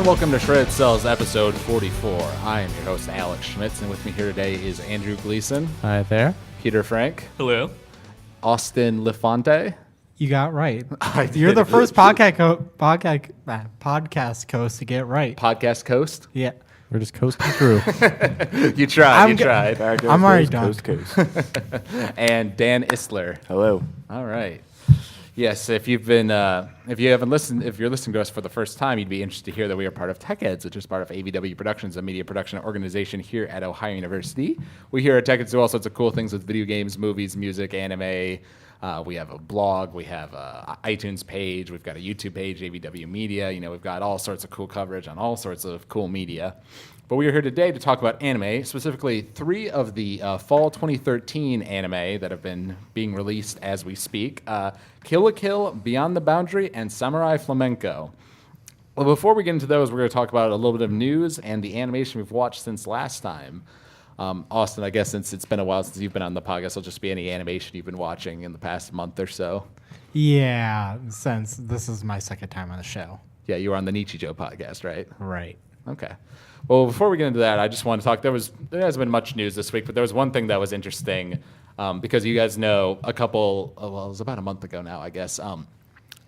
and welcome to Shredded Cels, episode 44. I am your host, Alex Schmitz, and with me here today is Andrew Gleason. Hi there. Peter Frank. Hello. Austin Lefante. You got right. You're the first podcast host to get right. Podcast Coast. Yeah. We're just coasting through. You tried. I'm already done. Coast. And Dan Isler. Hello. All right. Yes, if you're listening to us for the first time, you'd be interested to hear that we are part of Tech Eds, which is part of AVW Productions, a media production organization here at Ohio University. We here at Tech Eds do all sorts of cool things with video games, movies, music, anime. We have a blog, we have a iTunes page, we've got a YouTube page, AVW Media. We've got all sorts of cool coverage on all sorts of cool media. But we are here today to talk about anime, specifically 3 of the fall 2013 anime that have been being released as we speak. Kill la Kill, Beyond the Boundary, and Samurai Flamenco. Well, before we get into those, we're going to talk about a little bit of news and the animation we've watched since last time. Austin, I guess since it's been a while since you've been on the podcast, it'll just be any animation you've been watching in the past month or so. Yeah, since this is my second time on the show. Yeah, you were on the Nichijou podcast, right? Right. Okay. Well, before we get into that, I just want to talk. There hasn't been much news this week, but there was one thing that was interesting because you guys know it was about a month ago now, I guess. Hayao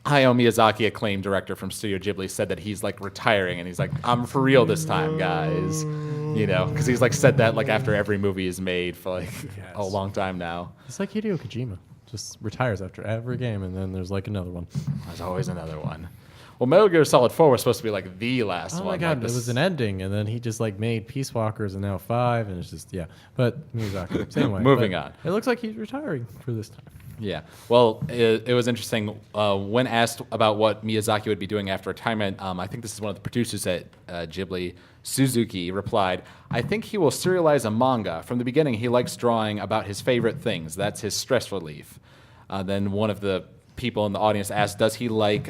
Miyazaki, acclaimed director from Studio Ghibli, said that he's retiring, and he's like, "I'm for real this time, guys." Because he's said that after every movie is made for a long time now. It's like Hideo Kojima. Just retires after every game, and then there's another one. There's always another one. Well, Metal Gear Solid 4 was supposed to be the last one. Oh my god, it was an ending, and then he just made Peace Walkers, and now 5, and it's just, yeah. But Miyazaki, same way. Moving on. It looks like he's retiring for this time. Yeah. Well, it was interesting. When asked about what Miyazaki would be doing after retirement, I think this is one of the producers at Ghibli, Suzuki, replied, "I think he will serialize a manga. From the beginning, he likes drawing about his favorite things. That's his stress relief." Then one of the people in the audience asked, does he like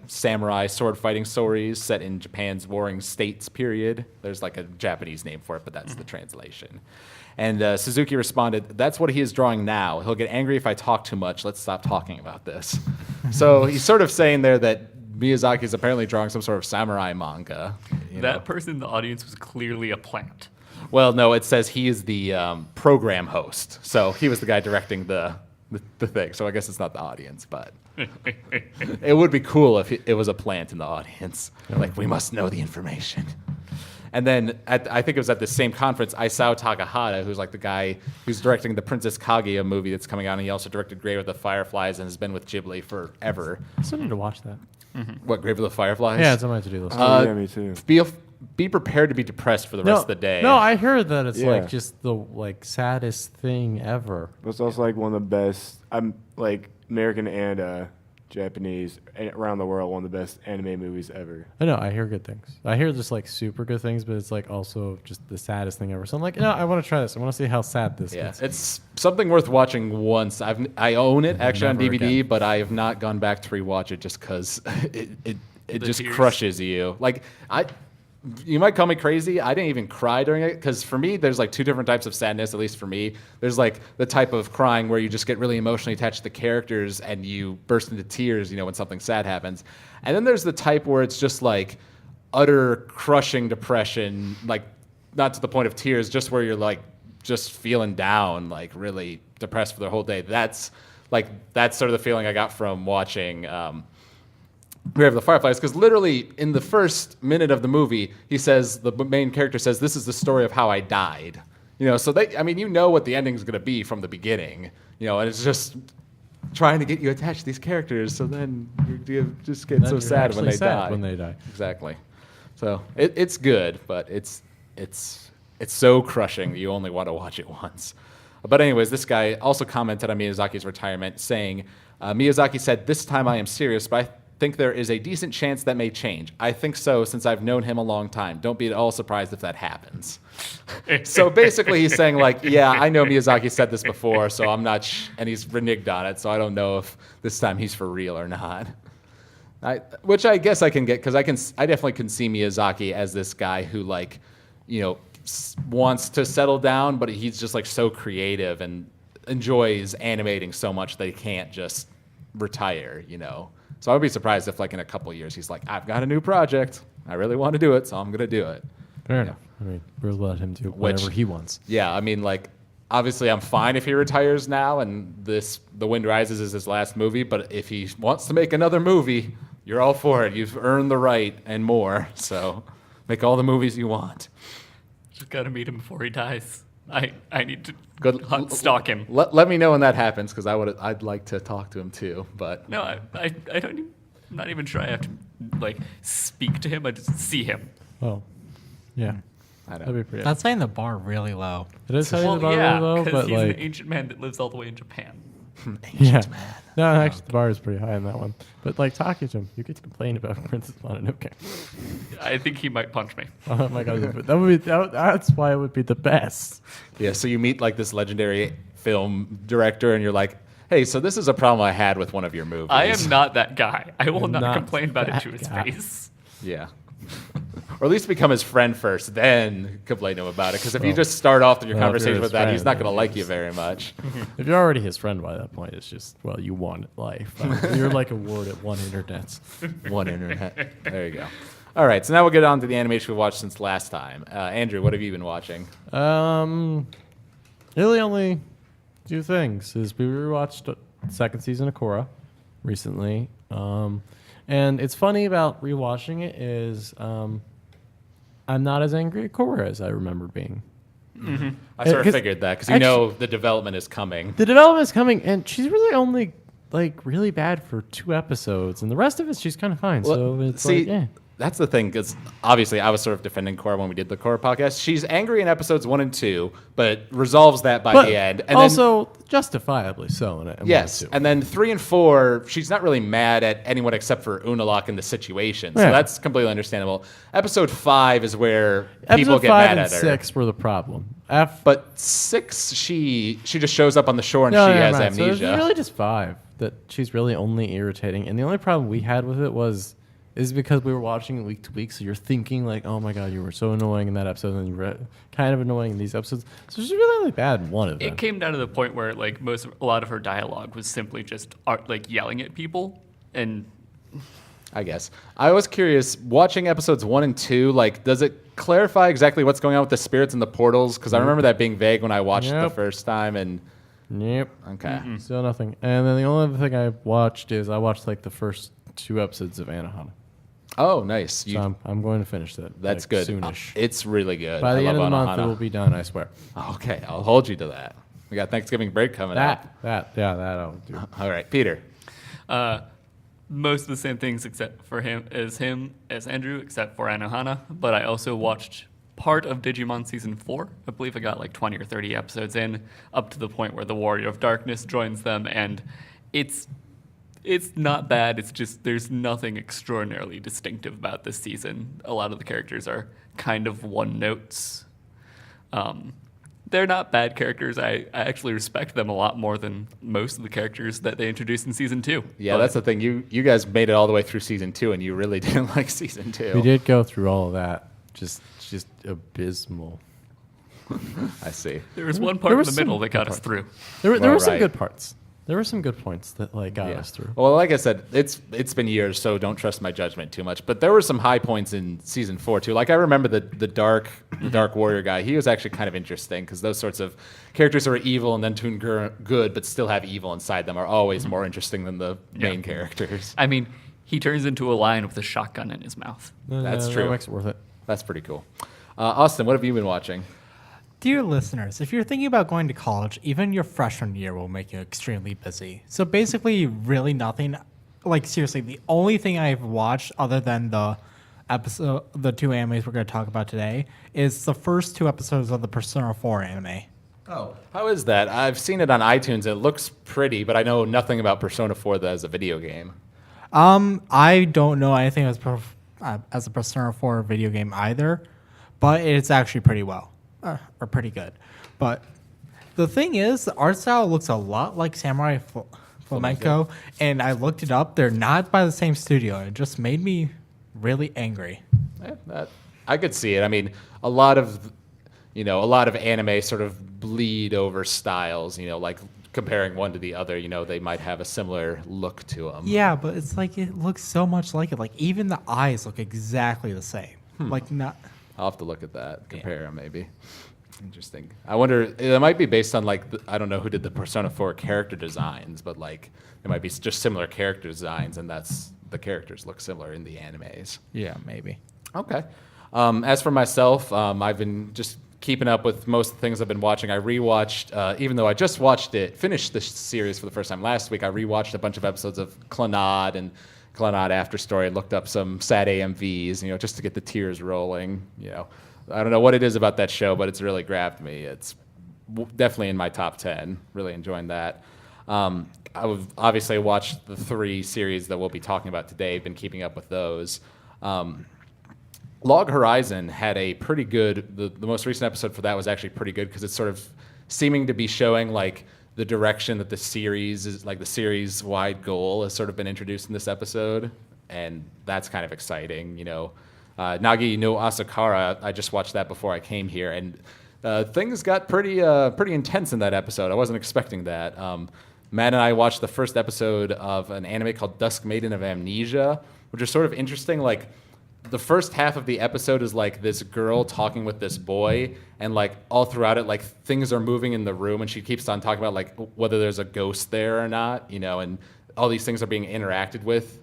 samurai sword fighting stories set in Japan's warring states period? There's a Japanese name for it, but that's the translation. And Suzuki responded, "That's what he is drawing now. He'll get angry if I talk too much. Let's stop talking about this." So he's sort of saying there that Miyazaki is apparently drawing some sort of samurai manga. That person in the audience was clearly a plant. Well, no, it says he is the program host. So he was the guy directing the thing. So I guess it's not the audience, but it would be cool if it was a plant in the audience. We must know the information. And then I think it was at the same conference, Isao Takahata, who's the guy who's directing the Princess Kaguya movie that's coming out, and he also directed Grave of the Fireflies and has been with Ghibli forever. I still need to watch that. Mm-hmm. What, Grave of the Fireflies? Yeah, it's on my to-do list. Yeah, me too. Be prepared to be depressed for the rest of the day. No, I heard that it's Yeah. just the saddest thing ever. It's also one of the best. I'm American and Japanese around the world. One of the best anime movies ever. I know, I hear good things. I hear just super good things, but it's also just the saddest thing ever. So I'm no, I want to try this. I want to see how sad this Yeah, is. it's something worth watching once. I own it actually on Never DVD, again. but I have not gone back to rewatch it just because it just tears. crushes you. You might call me crazy. I didn't even cry during it because for me, there's 2 different types of sadness, at least for me. There's the type of crying where you just get really emotionally attached to the characters and you burst into tears, when something sad happens. And then there's the type where it's just utter crushing depression, not to the point of tears, just where you're just feeling down, really depressed for the whole day. That's sort of the feeling I got from watching Grave of the Fireflies, because literally in the first minute of the movie, the main character says, "This is the story of how I died." So you know what the ending is going to be from the beginning, and it's just trying to get you attached to these characters, so then you just get so sad when they die. Exactly. So it's good, but it's so crushing that you only want to watch it once. But anyways, this guy also commented on Miyazaki's retirement, saying, Miyazaki said, "This time I am serious, but I think there is a decent chance that may change. I think so, since I've known him a long time. Don't be at all surprised if that happens." So basically he's saying yeah, I know Miyazaki said this before, so I'm not, and he's reneged on it, so I don't know if this time he's for real or not. Which I guess I can get, because I definitely can see Miyazaki as this guy who wants to settle down, but he's just so creative and enjoys animating so much that he can't just retire, So I would be surprised if in a couple of years he's I've got a new project. I really want to do it, so I'm gonna do it. Fair enough. I mean, we'll let him do Which- whatever he wants. Yeah, I mean, like, obviously, I'm fine if he retires now, and The Wind Rises is his last movie. But if he wants to make another movie, you're all for it. You've earned the right and more. So make all the movies you want. Just gotta meet him before he dies. I need to Good. stalk him. Let me know when that happens, because I'd like to talk to him too. But No, I don't. Even, I'm not even sure I have to like speak to him. I just see him. Oh, yeah. I That'd don't. be pretty. That's setting the bar really low. It is setting the bar yeah, really low, because but he's like, an ancient man that lives all the way in Japan. yeah. No, actually, the bar is pretty high in that one. But like talking to him, you get to complain about Princess Mononoke. I think he might punch me. Oh my god, that would be that's why it would be the best. Yeah. So you meet like this legendary film director, and you're like, "Hey, so this is a problem I had with one of your movies." I am not that guy. I will You're not not complain about it that to his guy. face. Yeah. Or at least become his friend first, then complain to him about it. Because if you Well, just start off your well, if you're conversation his with that, he's friend, not going to then like you you very much. If you're already his friend by that point, it's just well, you want life. You're like a word at one internet. One internet. There you go. All right, so now we'll get on to the animation we've watched since last time. Andrew, what have you been watching? Really only two things. Is we rewatched the second season of Korra recently. And it's funny about rewatching it is I'm not as angry at Korra as I remember being. I sort of 'cause figured that because you know the development is coming. The development is coming, and she's really only like really bad for 2 episodes, and the rest of it she's kind of fine. So it's see, like, yeah. that's the thing, because obviously I was sort of defending Korra when we did the Korra podcast. She's angry in episodes 1 and 2, but resolves that by the end. And also justifiably so in it. then, yes, and then 3 and 4, she's not really mad at anyone except for Unalaq in the situation. So Yeah. that's completely understandable. Episode 5 is where people Episode get 5 mad and at her. 6 were the problem. But 6, she just shows up on the shore and No, she never has mind. So amnesia. it's really just 5 that she's really only irritating. And the only problem we had with it is because we were watching it week to week, so you're thinking like, oh my god, you were so annoying in that episode, and you were kind of annoying in these episodes. So she's really only bad in one of them. It came down to the point where like a lot of her dialogue was simply just like yelling at people, and I guess. I was curious, watching episodes 1 and 2, like, does it clarify exactly what's going on with the spirits and the portals? Because I remember that being vague when I watched it the Yep. first time, and Yep. okay. Still nothing. And then the only other thing I watched like the first 2 episodes of Anohana. Oh, nice. So I'm going to finish that. That's like, good. Soonish. It's really good. By the I end of the love month, it Anohana. will be done. I swear. Okay, I'll hold you to that. We got Thanksgiving break coming up. That I'll do. All right, Peter. most of the same things except for him as Andrew, except for Anohana. But I also watched part of Digimon Season 4. I believe I got like 20 or 30 episodes in, up to the point where the Warrior of Darkness joins them, and it's not bad. It's just there's nothing extraordinarily distinctive about this season. A lot of the characters are kind of one notes. They're not bad characters. I actually respect them a lot more than most of the characters that they introduced in Season 2. Yeah, But that's the thing. You guys made it all the way through Season 2, and you really didn't like Season 2. We did go through all of that. Just abysmal. I see. There was one There part in was the some middle that got good us through. There Well, were some right. good parts. There were some good points that like got Yeah. us through. Well, like I said, it's been years, so don't trust my judgment too much. But there were some high points in Season 4 too. Like I remember the dark warrior guy. He was actually kind of interesting because those sorts of characters who are evil and then turn good, but still have evil inside them, are always more interesting than the main characters. I mean, he turns into a lion with a shotgun in his mouth. That's That true. makes it worth it. That's pretty cool. Austin, what have you been watching? Dear listeners, if you're thinking about going to college, even your freshman year will make you extremely busy. So basically, really nothing. Like seriously, the only thing I've watched other than the 2 animes we're going to talk about today is the first 2 episodes of the Persona 4 anime. Oh, how is that? I've seen it on iTunes. It looks pretty, but I know nothing about Persona 4 as a video game. I don't know anything as a Persona 4 video game either, but it's actually pretty well. Or pretty good. But the thing is, the art style looks a lot like Samurai Flamenco, and I looked it up. They're not by the same studio. It just made me really angry. I could see it. I mean, a lot of anime sort of bleed over styles. Like comparing one to the other, they might have a similar look to them. Yeah, but it's like it looks so much like it. Like even the eyes look exactly the same. Like not. I'll have to look at that, compare them maybe. Interesting. I wonder, it might be based on I don't know who did the Persona 4 character designs, but it might be just similar character designs, and the characters look similar in the animes. Yeah, maybe. Okay. As for myself, I've been just keeping up with most of the things I've been watching. I rewatched, even though I just finished this series for the first time last week, I rewatched a bunch of episodes of Clannad and Clannad After Story, and looked up some sad AMVs, just to get the tears rolling. I don't know what it is about that show, but it's really grabbed me. It's definitely in my top 10. Really enjoying that. I've obviously watched the 3 series that we'll be talking about today. Been keeping up with those. Log Horizon had a pretty good. The most recent episode for that was actually pretty good because it's sort of seeming to be showing the direction that the series is, the series-wide goal has sort of been introduced in this episode, and that's kind of exciting. Nagi no Asakara, I just watched that before I came here, and things got pretty intense in that episode. I wasn't expecting that. Matt and I watched the first episode of an anime called Dusk Maiden of Amnesia, which is sort of interesting. The first half of the episode is this girl talking with this boy, and all throughout it, things are moving in the room, and she keeps on talking about whether there's a ghost there or not, and all these things are being interacted with,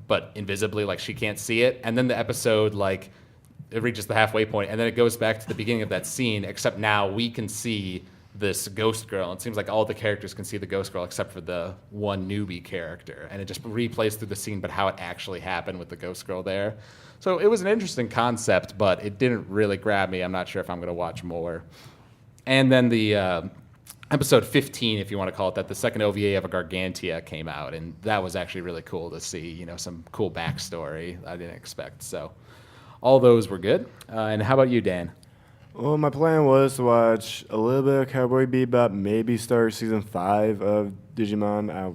but invisibly, she can't see it. And then the episode, it reaches the halfway point, and then it goes back to the beginning of that scene, except now we can see this ghost girl. It seems like all the characters can see the ghost girl except for the one newbie character, and it just replays through the scene, but how it actually happened with the ghost girl there. So it was an interesting concept, but it didn't really grab me. I'm not sure if I'm going to watch more. And then the episode 15, if you want to call it that, the second OVA of a Gargantia came out, and that was actually really cool to see, some cool backstory I didn't expect. So all those were good. And how about you, Dan? Well, my plan was to watch a little bit of Cowboy Bebop, maybe start season 5 of Digimon. I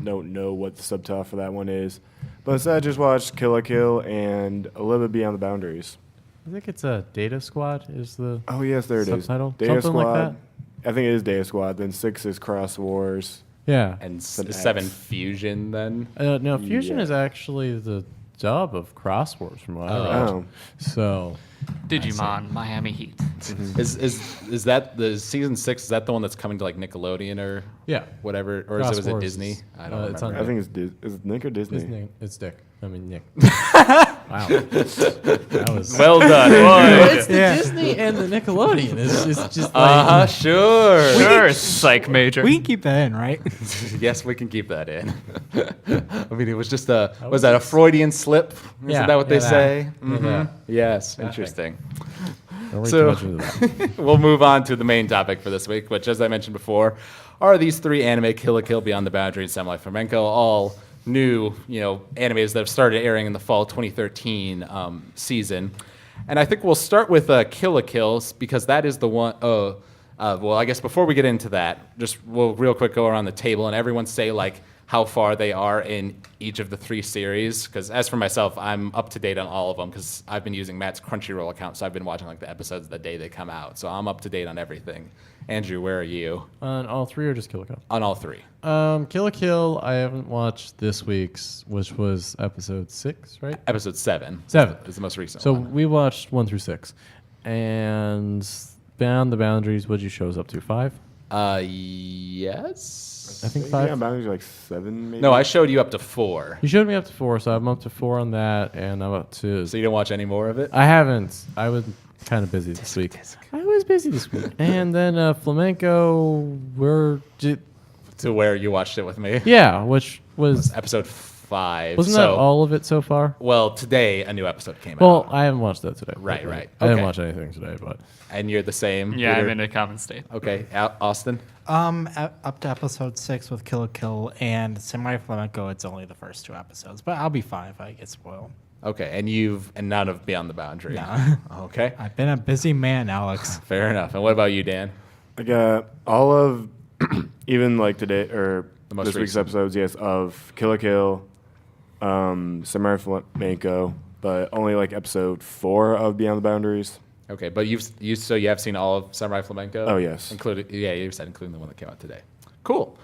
don't know what the subtitle for that one is. But instead, I just watched Kill la Kill and a little bit Beyond the Boundaries. I think it's a Data Squad is the Oh, yes, there it is. subtitle. Data Something Squad. like that. I think it is Data Squad. Then 6 is Cross Wars. Yeah. And Some 7 X. Fusion then? No, Fusion Yeah. is actually the dub of Cross Wars from what I read. Oh. So Digimon Miami Heat. Is that the season 6? Is that the one that's coming to Nickelodeon or yeah, whatever, or Cross was it Wars Disney? is- I don't it's remember. on I think is it Nick or Disney? his name it's Dick. I mean Nick. Wow, that was Well done. It's the Disney and the Nickelodeon. It's just like Sure. Sure, psych major. We can keep that in, right? Yes, we can keep that in. I mean, it was just was that a Freudian slip? Isn't Yeah, that what they yeah, say? that. Yeah, that. Yes, interesting. don't read So- too much into that. We'll move on to the main topic for this week, which, as I mentioned before, are these 3 anime, Kill la Kill, Beyond the Boundary, and Samurai Flamenco, all new, animes that have started airing in the fall 2013 season. And I think we'll start with Kill la Kill because that is the one. Well, I guess before we get into that, we'll real quick go around the table and everyone say how far they are in each of the 3 series. Because as for myself, I'm up to date on all of them because I've been using Matt's Crunchyroll account, so I've been watching the episodes the day they come out. So I'm up to date on everything. Andrew, where are you? On all 3 or just Kill la Kill? On all 3. Kill la Kill. I haven't watched this week's, which was episode 6, right? Episode 7. 7 is the most recent So one. we watched 1 through 6, and Beyond the Boundaries. What'd you show us up to? 5? Yes. I think Yeah, 5. Boundaries are 7 maybe. No, I showed you up to 4. You showed me up to 4, so I'm up to 4 on that, and I'm up to. So you didn't watch any more of it? I haven't. I was kind of busy this week. I was busy this week, and then Flamenco. To where you watched it with me? Yeah, which was Episode 5. wasn't so, that all of it so far? Well, today a new episode came Well, out. I haven't watched that today. Right, right. I didn't Okay. watch anything today, but And you're the same? Yeah, I'm Peter? in a common state. Okay. Austin? Up to episode 6 with Kill la Kill and Samurai Flamenco. It's only the first 2 episodes, but I'll be fine if I get spoiled. Okay. And none of Beyond the Boundary? No. Okay. I've been a busy man, Alex. Fair enough. And what about you, Dan? I got all of, even today, or The most this week's recent. episodes, yes, of Kill la Kill, Samurai Flamenco, but only episode 4 of Beyond the Boundaries. Okay, but you have seen all of Samurai Flamenco? Oh, yes. You said including the one that came out today. Cool.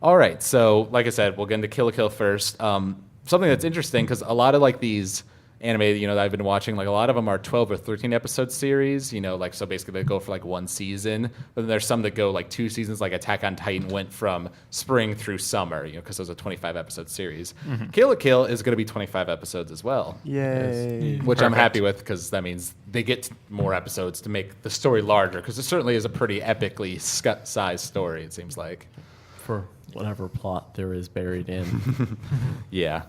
All right. So, like I said, we'll get into Kill la Kill first. Something that's interesting because a lot of like these anime, that I've been watching, like a lot of them are 12 or 13 episode series, like so basically they go for like one season. But then there's some that go like 2 seasons, like Attack on Titan went from spring through summer, because it was a 25 episode series. Kill la Kill is going to be 25 episodes as well. Yay. Which I'm happy with because that means they get more episodes to make the story larger because it certainly is a pretty epically sized story, it seems like. For whatever plot there is buried in. Yeah.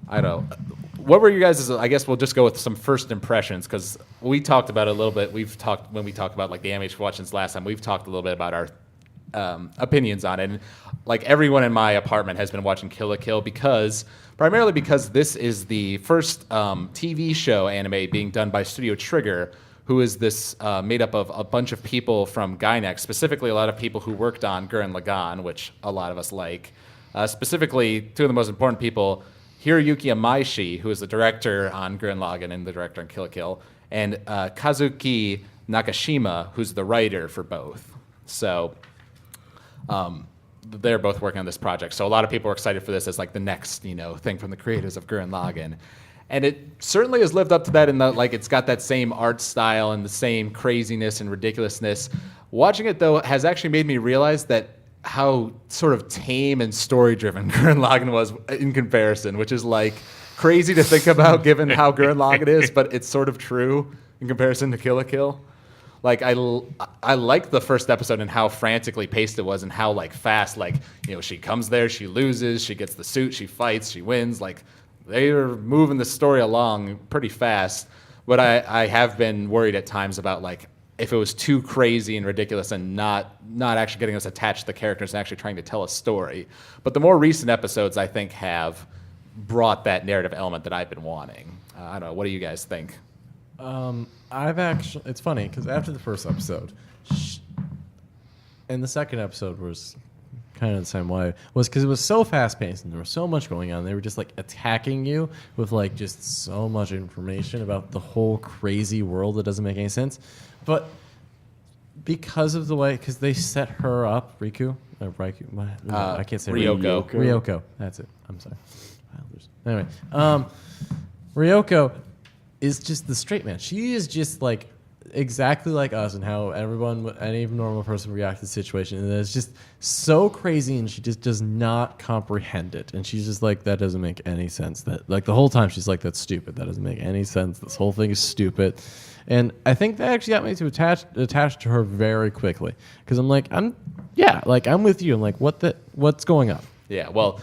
I don't know. What were you guys', I guess we'll just go with some first impressions because we talked about it a little bit. When we talked about like the animation watchings last time, we've talked a little bit about our opinions on it. And like everyone in my apartment has been watching Kill la Kill primarily because this is the first TV show anime being done by Studio Trigger, who is this made up of a bunch of people from Gainax, specifically a lot of people who worked on Gurren Lagann, which a lot of us like. Specifically, two of the most important people, Hiroyuki Amaishi, who is the director on Gurren Lagann and the director on Kill la Kill, and Kazuki Nakashima, who's the writer for both. So they're both working on this project. So a lot of people are excited for this as like the next, thing from the creators of Gurren Lagann. And it certainly has lived up to that in that, like, it's got that same art style and the same craziness and ridiculousness. Watching it, though, has actually made me realize that how sort of tame and story-driven Gurren Lagann was in comparison, which is, like, crazy to think about given how Gurren Lagann is, but it's sort of true in comparison to Kill la Kill. Like, I liked the first episode and how frantically paced it was and how, like, fast, like, she comes there, she loses, she gets the suit, she fights, she wins, like, they are moving the story along pretty fast, but I have been worried at times about like if it was too crazy and ridiculous and not actually getting us attached to the characters and actually trying to tell a story. But the more recent episodes, I think, have brought that narrative element that I've been wanting. I don't know. What do you guys think? It's funny because after the first episode, and the second episode was kind of the same way, was because it was so fast paced and there was so much going on. They were just like attacking you with like just so much information about the whole crazy world that doesn't make any sense. But because of the way, because they set her up, I can't say Ryoko. Ryoko, that's it. I'm sorry. Anyway, Ryoko is just the straight man. She is just like exactly like us and how any normal person reacts to the situation, and it's just so crazy, and she just does not comprehend it, and she's just like, that doesn't make any sense. That like the whole time she's like, that's stupid, that doesn't make any sense, this whole thing is stupid. And I think that actually got me to attach to her very quickly because I'm like, I'm with you. I'm like, what's going on? Yeah, well,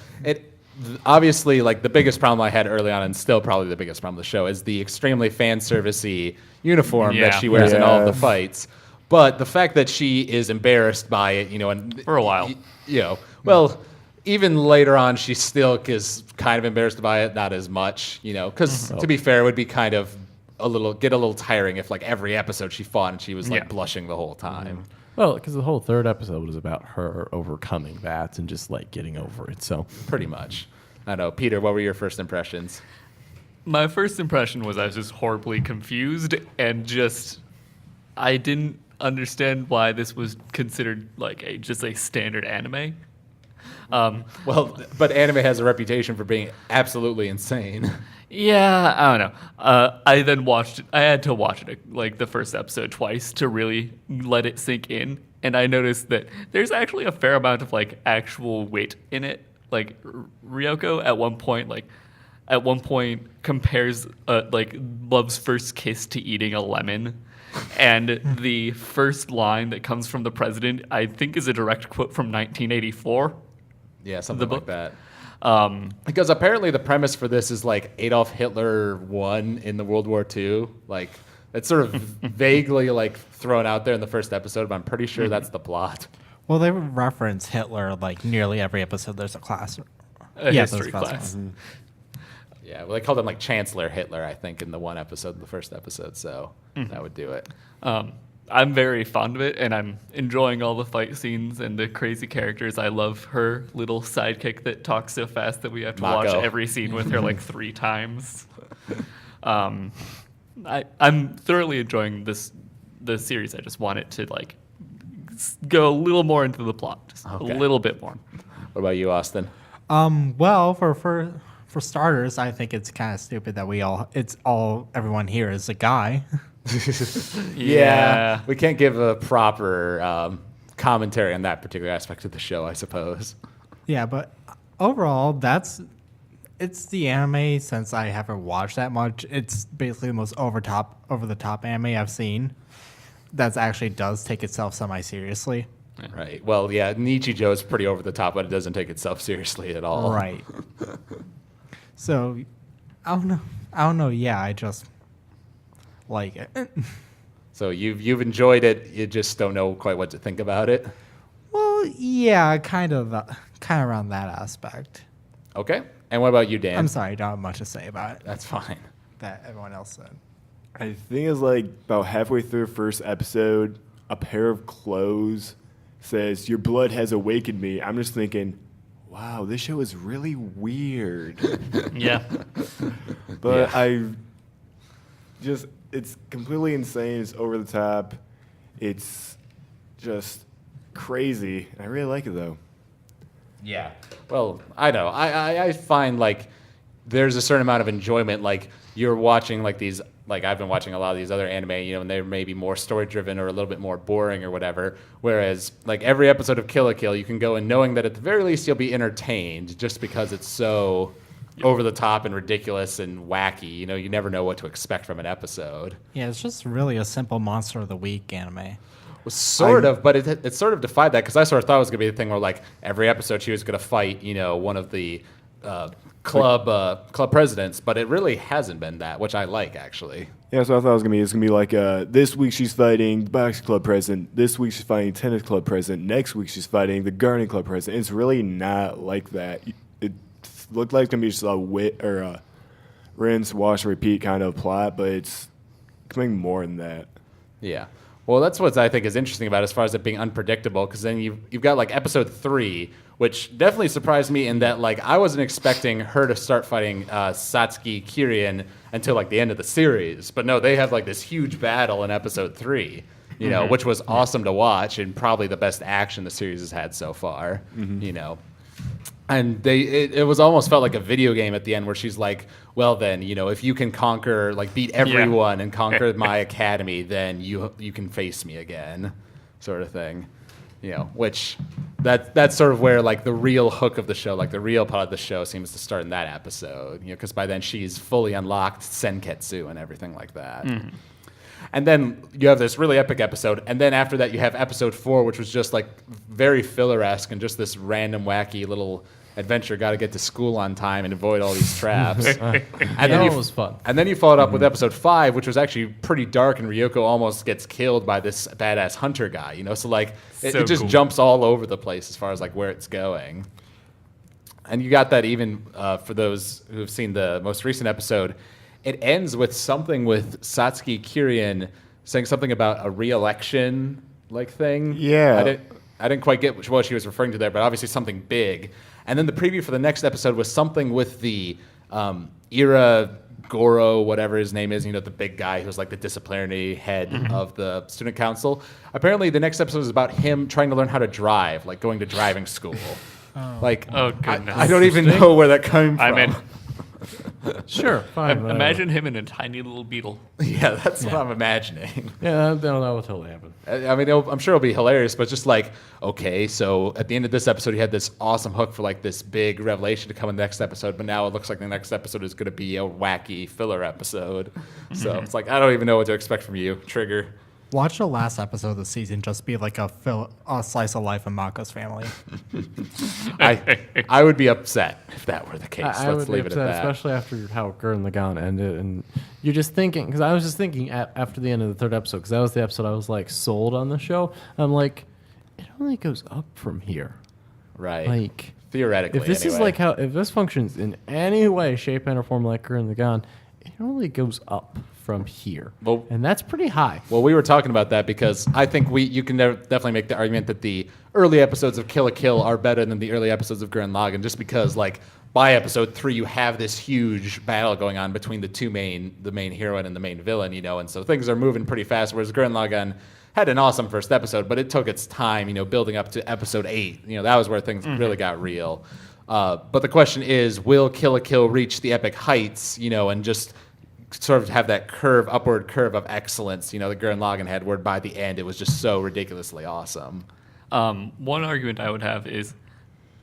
obviously, like the biggest problem I had early on, and still probably the biggest problem of the show, is the extremely fan servicey uniform that she wears in all of the fights. But the fact that she is embarrassed by it, and For a while. Well, even later on, she still is kind of embarrassed by it, not as much, because to be fair, it would be kind of a little tiring if like every episode she fought and she was like blushing the whole time. Well, because the whole third episode was about her overcoming that and just like getting over it. So Pretty much. I don't know. Peter, what were your first impressions? My first impression was I was just horribly confused and I didn't understand why this was considered like just a standard anime. Well, but anime has a reputation for being absolutely insane. Yeah, I don't know. I had to watch it like the first episode twice to really let it sink in, and I noticed that there's actually a fair amount of like actual wit in it. Like Ryoko at one point compares like love's first kiss to eating a lemon. And the first line that comes from the president, I think, is a direct quote from 1984. Yeah, something like that. Because apparently the premise for this is like Adolf Hitler won in the World War II. Like it's sort of vaguely like thrown out there in the first episode, but I'm pretty sure that's the plot. Well, they reference Hitler like nearly every episode. There's a class. History class. Mm-hmm. Yeah, well, they called him like Chancellor Hitler, I think, in the one episode, the first episode. So that would do it. I'm very fond of it, and I'm enjoying all the fight scenes and the crazy characters. I love her little sidekick that talks so fast that we have to watch Mako. every scene with her like 3 times. I'm thoroughly enjoying the series. I just want it to like go a little more into the plot, just Okay. a little bit more. What about you, Austin? Well, for starters, I think it's kind of stupid that everyone here is a guy. Yeah. We can't give a proper commentary on that particular aspect of the show, I suppose. Yeah, but overall, it's the anime since I haven't watched that much. It's basically the most over the top anime I've seen that actually does take itself semi-seriously. Right. Well, yeah, Nichijou is pretty over the top, but it doesn't take itself seriously at all. Right. So, I don't know. Yeah, I just like it. So you've enjoyed it. You just don't know quite what to think about it. Well, yeah, kind of around that aspect. Okay. And what about you, Dan? I'm sorry, I don't have much to say about it That's fine. that everyone else said. I think it's like about halfway through the first episode, a pair of clothes says, "Your blood has awakened me." I'm just thinking, wow, this show is really weird. Yeah. But Yeah. it's completely insane. It's over the top. It's just crazy. I really like it, though. Yeah. Well, I know. I find like there's a certain amount of enjoyment. Like you're watching like these. Like I've been watching a lot of these other anime, and they're maybe more story driven or a little bit more boring or whatever. Whereas like every episode of Kill la Kill, you can go in knowing that at the very least you'll be entertained, just because it's so over the top and ridiculous and wacky. You never know what to expect from an episode. Yeah, it's just really a simple Monster of the Week anime. Well, sort of, but it sort of defied that because I sort of thought it was going to be the thing where like every episode she was going to fight, one of the club presidents, but it really hasn't been that, which I like actually. Yeah, so I thought it was gonna be. It's gonna be like this week she's fighting the boxing club president. This week she's fighting tennis club president. Next week she's fighting the gardening club president. It's really not like that. It looked like it's gonna be just a rinse, wash, repeat kind of plot, but it's becoming more than that. Yeah. Well, that's what I think is interesting about it, as far as it being unpredictable, because then you've got like episode 3, which definitely surprised me in that like I wasn't expecting her to start fighting Satsuki Kirin until like the end of the series, but no, they have like this huge battle in episode 3, which was awesome to watch and probably the best action the series has had so far, And it was almost felt like a video game at the end where she's like, well then, if you can conquer, like beat everyone and conquer my academy, then you can face me again, sort of thing. Which that's sort of where like the real hook of the show, like the real part of the show seems to start in that episode, because by then she's fully unlocked Senketsu and everything like that. And then you have this really epic episode, and then after that you have episode 4, which was just like very filler-esque and just this random wacky little adventure, got to get to school on time and avoid all these traps. And then it was fun. And then you followed up with episode 5, which was actually pretty dark, and Ryoko almost gets killed by this badass hunter guy. So like it just cool. jumps all over the place as far as like where it's going. And you got that even for those who have seen the most recent episode. It ends with something with Satsuki Kirin saying something about a re-election like thing. Yeah. I didn't quite get what she was referring to there, but obviously something big. And then the preview for the next episode was something with the Ira Goro, whatever his name is, the big guy who's like the disciplinary head of the student council. Apparently the next episode is about him trying to learn how to drive, like going to driving school. Oh, goodness. I don't even know where that came from. I mean, Sure, fine. whatever. imagine him in a tiny little beetle. Yeah, that's what I'm imagining. Yeah, that will totally happen. I mean, I'm sure it'll be hilarious, but just like, okay, so at the end of this episode, you had this awesome hook for like this big revelation to come in the next episode, but now it looks like the next episode is going to be a wacky filler episode. So it's like, I don't even know what to expect from you, Trigger. Watch the last episode of the season just be like a slice of life in Mako's family. I would be upset if that were the case. I Let's would be leave it at upset, that. especially after how Gurren Lagann ended, and you're just thinking, because I was just thinking after the end of the 3rd episode, because that was the episode I was like sold on the show. I'm like, it only goes up from here. Right. Like, Theoretically, if this is anyway. like how, if this functions in any way, shape, and or form like Gurren Lagann, it only goes up from here, Well- and that's pretty high. Well, we were talking about that because I think you can definitely make the argument that the early episodes of Kill la Kill are better than the early episodes of Gurren Lagann, just because like by episode 3 you have this huge battle going on between the main heroine and the main villain, and so things are moving pretty fast. Whereas Gurren Lagann had an awesome first episode, but it took its time, building up to episode 8. That was where things really got real. But the question is, will Kill la Kill reach the epic heights, and just sort of have that upward curve of excellence, that Gurren Lagann had, where by the end it was just so ridiculously awesome. One argument I would have is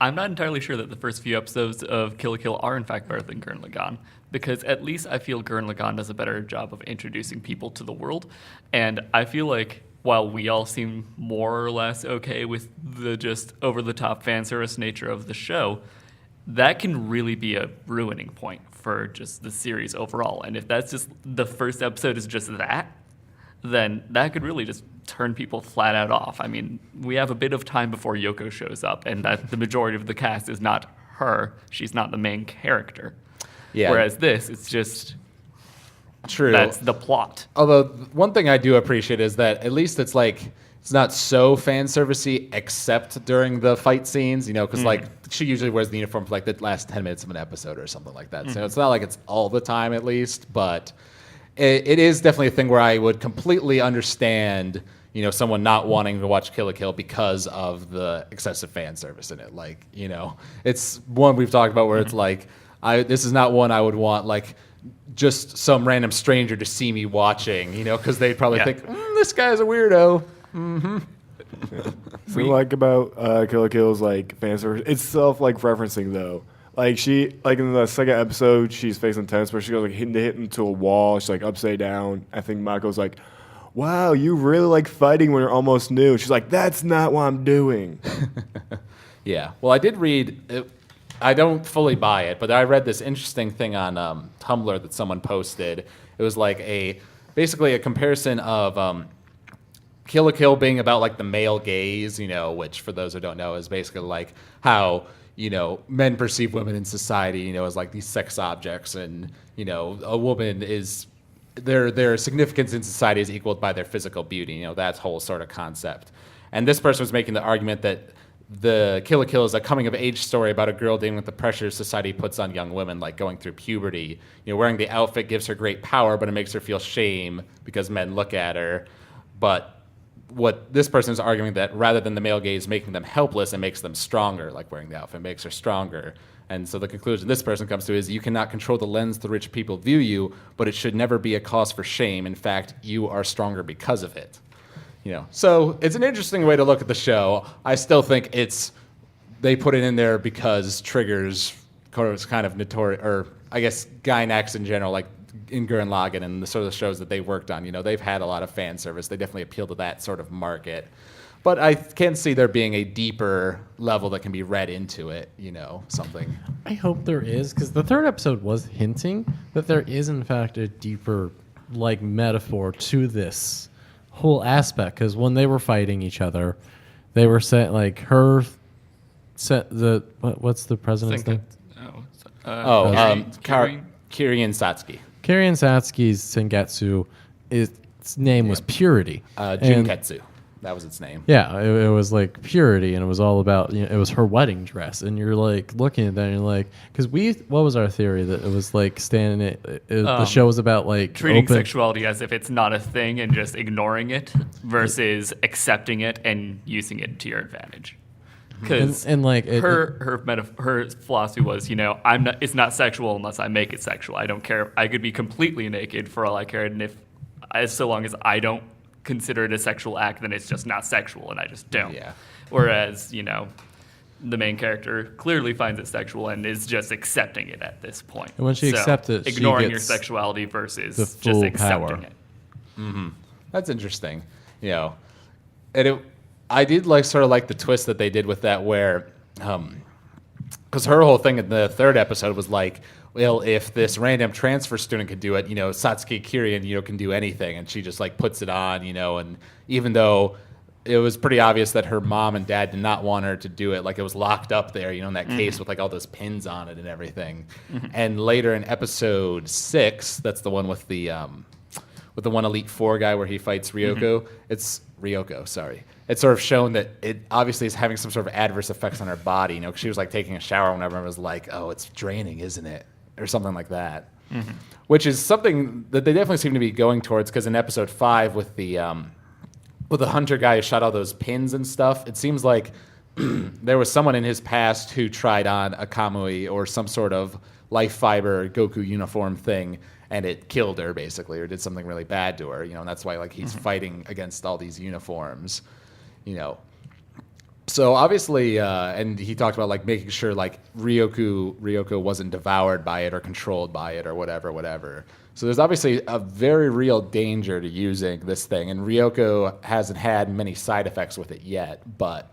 I'm not entirely sure that the first few episodes of Kill la Kill are in fact better than Gurren Lagann, because at least I feel Gurren Lagann does a better job of introducing people to the world, and I feel like while we all seem more or less okay with the just over-the-top fan service nature of the show, that can really be a ruining point for just the series overall. And if that's just the first episode is just that, then that could really just turn people flat out off. I mean, we have a bit of time before Yoko shows up, and that the majority of the cast is not her. She's not the main character. Yeah. Whereas this, it's just true. That's the plot. Although one thing I do appreciate is that at least it's not so fan servicey except during the fight scenes, because she usually wears the uniform for the last 10 minutes of an episode or something like that. So it's not like it's all the time at least, but it is definitely a thing where I would completely understand, someone not wanting to watch Kill la Kill because of the excessive fan service in it. It's one we've talked about where it's this is not one I would want just some random stranger to see me watching, because they'd probably think, this guy's a weirdo. So about Kill la Kill's fan service, it's self-referencing though. She in the second episode, she's facing tense where she goes hitting into a wall. She's upside down. I think Mako's wow, you really like fighting when you're almost new. She's that's not what I'm doing. Yeah. Well, I did read. I don't fully buy it, but I read this interesting thing on Tumblr that someone posted. It was basically a comparison of Kill la Kill being about the male gaze, which for those who don't know is basically how men perceive women in society, as these sex objects, and a woman is their significance in society is equaled by their physical beauty. That whole sort of concept. And this person was making the argument that the Kill la Kill is a coming of age story about a girl dealing with the pressures society puts on young women, going through puberty. Wearing the outfit gives her great power, but it makes her feel shame because men look at her. But what this person is arguing that rather than the male gaze making them helpless, it makes them stronger, wearing the outfit makes her stronger. And so the conclusion this person comes to is you cannot control the lens through which people view you, but it should never be a cause for shame. In fact, you are stronger because of it. So it's an interesting way to look at the show. I still think they put it in there because triggers kind of notorious, or I guess Gynax in general, in Gurren Lagann and the sort of shows that they worked on, they've had a lot of fan service. They definitely appeal to that sort of market. But I can see there being a deeper level that can be read into it, something. I hope there is, because the third episode was hinting that there is, in fact, a deeper, metaphor to this whole aspect. Because when they were fighting each other, they were saying, what's the president's name? Kiryu Satsuki. Kiryu Satsuki's Sengetsu, its name was Purity. Junketsu. That was its name. Yeah, it was purity, and it was all about, it was her wedding dress. And you're looking at that, and you're because what was our theory? That it was the show was about treating sexuality as if it's not a thing and just ignoring it versus accepting it and using it to your advantage. Because her philosophy was, it's not sexual unless I make it sexual. I don't care. I could be completely naked for all I cared, and so long as I don't consider it a sexual act, then it's just not sexual, and I just don't. Yeah. Whereas, the main character clearly finds it sexual and is just accepting it at this point. And when she accepts it, ignoring she your gets sexuality versus the just full accepting power. it. Mm-hmm. That's interesting. And I did sort of the twist that they did with that, where, because her whole thing in the third episode was well, if this random transfer student could do it, Satsuki Kiryu, can do anything, and she just puts it on, and even though it was pretty obvious that her mom and dad did not want her to do it, it was locked up there, in that case with all those pins on it and everything. Mm-hmm. And later in episode 6, that's the one with the one Elite Four guy where he fights Ryoko. Mm-hmm. It's Ryoko, sorry. It's sort of shown that it obviously is having some sort of adverse effects on her body. Cause she was taking a shower whenever it was oh, it's draining, isn't it? Or something like that. Mm-hmm. Which is something that they definitely seem to be going towards, because in episode 5 with the with the hunter guy who shot all those pins and stuff, it seems like there was someone in his past who tried on a kamui or some sort of life fiber Goku uniform thing, and it killed her basically, or did something really bad to her. And that's why like he's fighting against all these uniforms. So obviously, and he talked about like making sure like Ryoko wasn't devoured by it or controlled by it or whatever. So there's obviously a very real danger to using this thing, and Ryoko hasn't had many side effects with it yet, but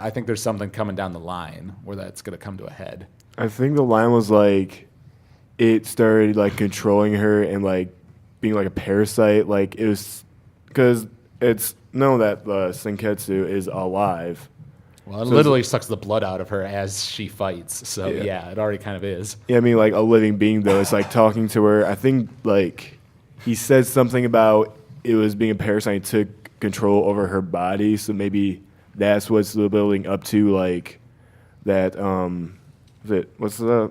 I think there's something coming down the line where that's going to come to a head. I think the line was like it started like controlling her and like being like a parasite. Like it was because it's known that the Senketsu is alive. Well, it literally sucks the blood out of her as she fights. So yeah, it already kind of is. Yeah, I mean like a living being though. It's like talking to her. I think like he said something about it was being a parasite and took control over her body. So maybe that's what's building up to like that. What's the?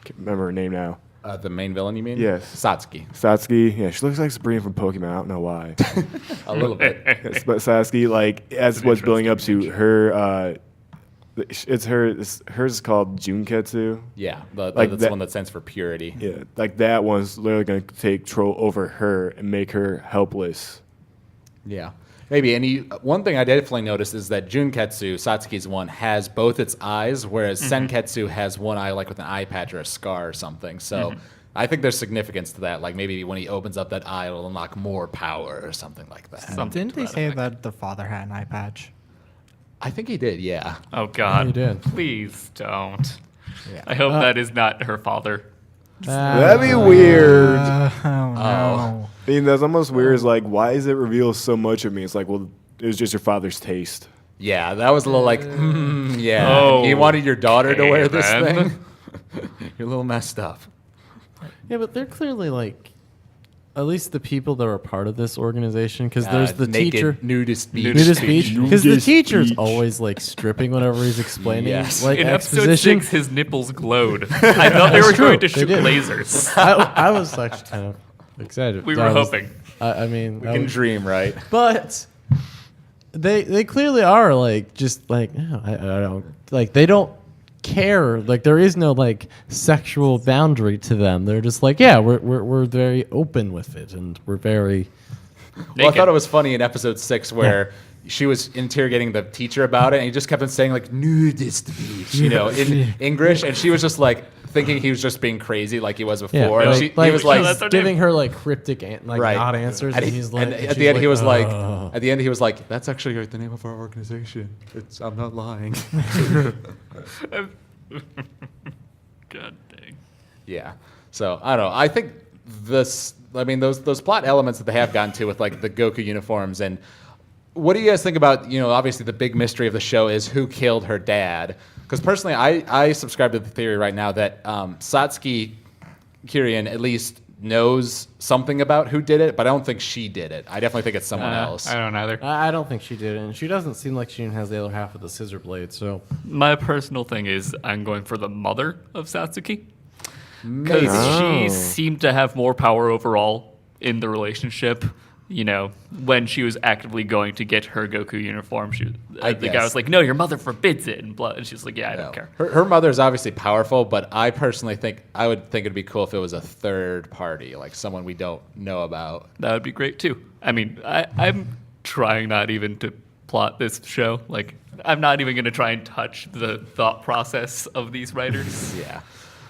Can't remember her name now. The main villain, you mean? Yes. Satsuki. Yeah, she looks like Sabrina from Pokemon. I don't know why. A little bit. Yes, but Satsuki, like, that's what's building up to her. Hers is called Junketsu. Yeah, Like that's that- the one that stands for purity. Yeah, like that one's literally going to take control over her and make her helpless. Yeah. Maybe. And one thing I definitely noticed is that Junketsu, Satsuki's one, has both its eyes, whereas Senketsu has one eye like with an eye patch or a scar or something. So I think there's significance to that. Like maybe when he opens up that eye, it'll unlock more power or something like that. Something Didn't to they that say effect. that the father had an eye patch? I think he did, yeah. Oh God! He did. Please don't. Yeah. I hope that is not her father. That'd be weird. Oh no. I mean, that's almost weird. Is like, why is it reveal so much of me? It's like, well, it was just your father's taste. Yeah, that was a little like, yeah. Oh, You wanted your daughter to wear this then. thing? You're a little messed up. Yeah, but they're clearly like, at least the people that were part of this organization, because there's the naked, teacher. nudist beach. Nudist beach, because the Nudist teacher's beach. always like stripping whenever he's explaining Yes. like In episode exposition. 6, his nipples glowed. I thought they were That's going to true, shoot they did. lasers. I was actually kind of excited. We were I was- hoping. I mean, We can dream, right? but they clearly are like just like no, I don't like they don't care. Like there is no like sexual boundary to them. They're just like yeah, we're very open with it, and we're very Well, I Naked. thought it was funny in episode 6 where she was interrogating the teacher about it, and he just kept on saying like nudist beach, in English, and she was just like thinking he was just being crazy like he was before. yeah. And he was like, that's our giving name. her like cryptic right. not answers, and he's like and and at she's the end he was like, "Ugh." at the end he was like, that's actually the name of our organization. I'm not lying. God dang. Yeah. So I don't know. I think those plot elements that they have gotten to with like the Goku uniforms, and what do you guys think about, obviously the big mystery of the show is who killed her dad? Because personally, I subscribe to the theory right now that Satsuki Kirin at least knows something about who did it, but I don't think she did it. I definitely think it's someone else. I don't either. I don't think she did it, and she doesn't seem like she even has the other half of the scissor blade. So My personal thing is I'm going for the mother of Satsuki. Because she seemed to have more power overall in the relationship. When she was actively going to get her Goku uniform, the guy guess. was like, "No, your mother forbids it," and she's like, "Yeah, I don't care." Her mother is obviously powerful, but I personally think I would think it'd be cool if it was a third party, like someone we don't know about. That would be great too. I mean, I'm trying not even to plot this show. Like, I'm not even going to try and touch the thought process of these writers. Yeah.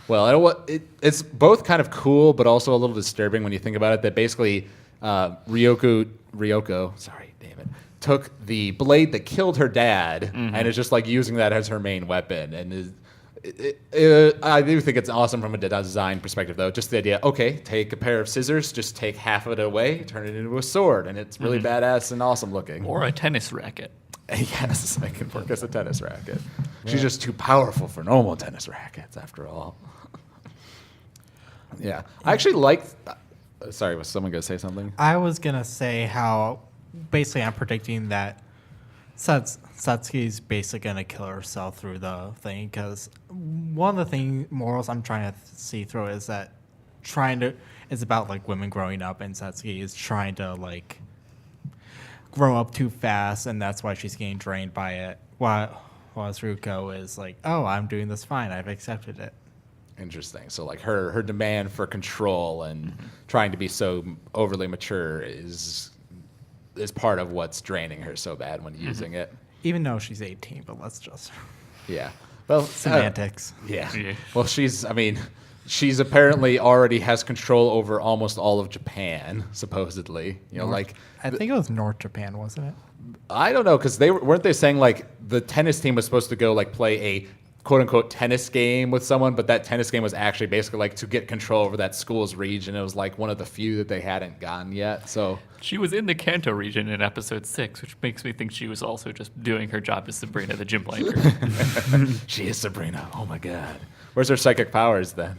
Well, it's both kind of cool, but also a little disturbing when you think about it. That basically Ryoko, sorry, damn it, took the blade that killed her dad and is just like using that as her main weapon. And I do think it's awesome from a design perspective, though. Just the idea, okay, take a pair of scissors, just take half of it away, turn it into a sword, and it's really badass and awesome looking. Or a tennis racket. Yes, I can work as a tennis racket. She's just too powerful for normal tennis rackets, after all. Yeah, I actually like. Sorry, was someone gonna say something? I was gonna say how basically I'm predicting that Satsuki's basically gonna kill herself through the thing, because one of the morals I'm trying to see through is that it's about like women growing up, and Satsuki is trying to like grow up too fast, and that's why she's getting drained by it. While Ruko is like, oh, I'm doing this fine. I've accepted it. Interesting. So like her demand for control and trying to be so overly mature is part of what's draining her so bad when using it. Even though she's 18, but let's just Yeah. Well, semantics. Yeah. Yeah. Well, she's apparently already has control over almost all of Japan, supposedly. You know, like I think it was North Japan, wasn't it? I don't know, because weren't they saying like the tennis team was supposed to go like play a quote unquote tennis game with someone, but that tennis game was actually basically like to get control over that school's region. It was like one of the few that they hadn't gotten yet. So She was in the Kanto region in episode 6, which makes me think she was also just doing her job as Sabrina the gym blanker. she is Sabrina. Oh my God. Where's her psychic powers then?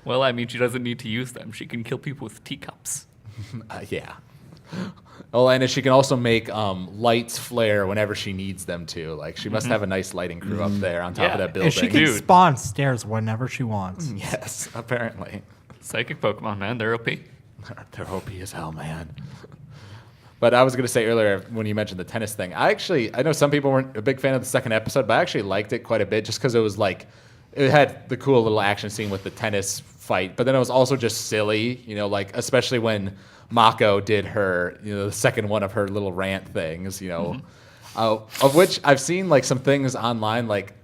Well, I mean, she doesn't need to use them. She can kill people with teacups. Yeah. Oh, and she can also make lights flare whenever she needs them to. Like she must have a nice lighting crew up there on top Yeah, of that and building. And she can Dude. spawn stairs whenever she wants. Yes, apparently. Psychic Pokemon, man, they're OP. They're OP as hell, man. But I was going to say earlier when you mentioned the tennis thing, I know some people weren't a big fan of the second episode, but I actually liked it quite a bit just because it was like, it had the cool little action scene with the tennis fight, but then it was also just silly, you know, like especially when Mako did her, you know, the second one of her little rant things, you know, of which I've seen like some things online, like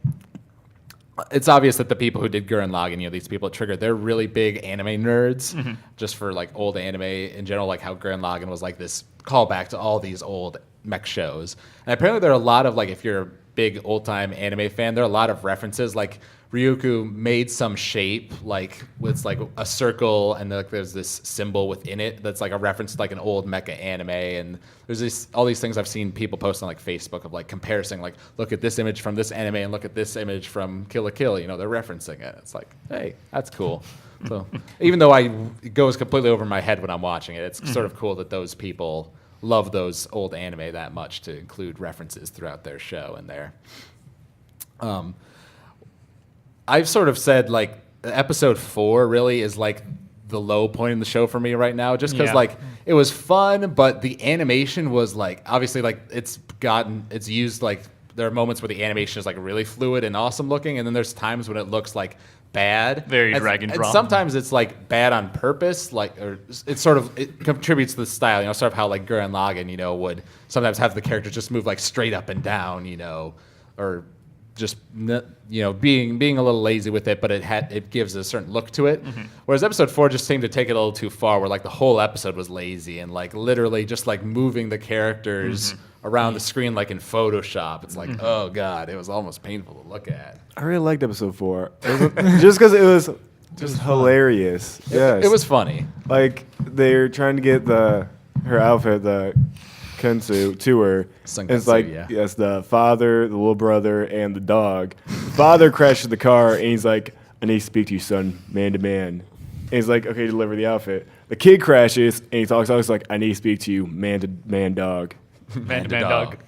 it's obvious that the people who did Gurren Lagann, you know, these people at Trigger, they're really big anime nerds, just for like old anime in general, like how Gurren Lagann was like this callback to all these old mech shows. And apparently there are a lot of like, if you're a big old time anime fan, there are a lot of references. Like Ryuko made some shape, like with like a circle, and like there's this symbol within it that's like a reference to like an old mecha anime. And there's all these things I've seen people post on like Facebook of like comparison, like look at this image from this anime and look at this image from Kill la Kill. You know, they're referencing it. It's like, hey, that's cool. So even though it goes completely over my head when I'm watching it, it's sort of cool that those people love those old anime that much to include references throughout their show and their. I've sort of said like episode 4 really is like the low point in the show for me right now, just because like it was fun, but the animation was like obviously like it's used like there are moments where the animation is like really fluid and awesome looking, and then there's times when it looks like bad, Very drag and drop. sometimes it's like bad on purpose, like or it contributes to the style, you know, sort of how like Gurren Lagann, you know, would sometimes have the characters just move like straight up and down, you know, or just you know being a little lazy with it, but it gives a certain look to it. Whereas episode 4 just seemed to take it a little too far, where like the whole episode was lazy and like literally just like moving the characters around the screen like in Photoshop. It's like oh god, it was almost painful to look at. I really liked episode 4. Just because it was just hilarious. Yes. It was funny. Like they're trying to get her outfit, the Kensu, to her. Senketsu, It's like yeah. yes, the father, the little brother, and the dog. Father crashes the car and he's like, "I need to speak to you, son, man to man." And he's like, "Okay, deliver the outfit." The kid crashes and he talks like, "I need to speak to you, man to man, dog." Man, dog.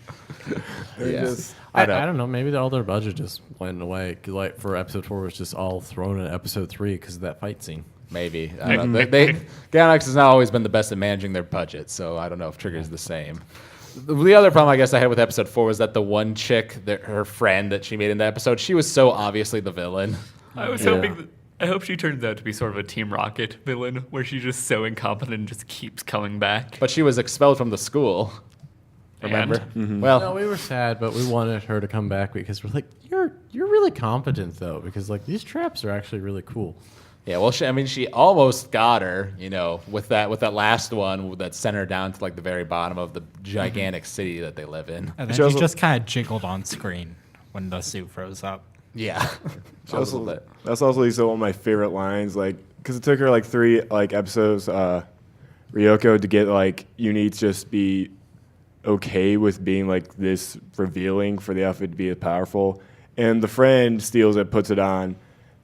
Yeah. I don't know. Maybe all their budget just went away. 'Cause, like for episode 4, it was just all thrown in episode 3 because of that fight scene. Maybe. I don't know. Gainax has not always been the best at managing their budget, so I don't know if Trigger's the same. The other problem I guess I had with episode 4 was that the one chick, her friend that she made in the episode, she was so obviously the villain. I was hoping I hope she turns out to be sort of a Team Rocket villain, where she's just so incompetent and just keeps coming back. But she was expelled from the school. Remember? Well, No, we were sad, but we wanted her to come back because we're like, you're really competent though, because like these traps are actually really cool. yeah. Well, she almost got her, you know, with that last one that sent her down to like the very bottom of the gigantic city that they live in. And She then also- she just kind of jiggled on screen when the suit froze up. Yeah. A little bit. That's also one of my favorite lines, like because it took her like 3 like episodes, Ryoko, to get like you need to just be okay with being like this revealing for the outfit to be as powerful. And the friend steals it, puts it on,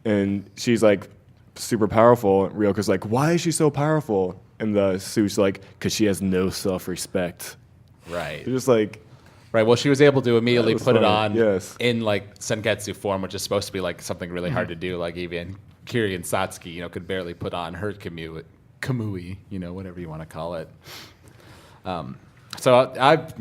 and she's like super powerful. And Ryoko's like, "Why is she so powerful?" And the suit's like, "Because she has no self-respect." Right. It's just like. Right. Well, she was able to immediately That was put it funny, on yes. in like Senketsu form, which is supposed to be like something really hard to do. Like even Kiri and Satsuki, you know, could barely put on her kamui, you know, whatever you want to call it. So I don't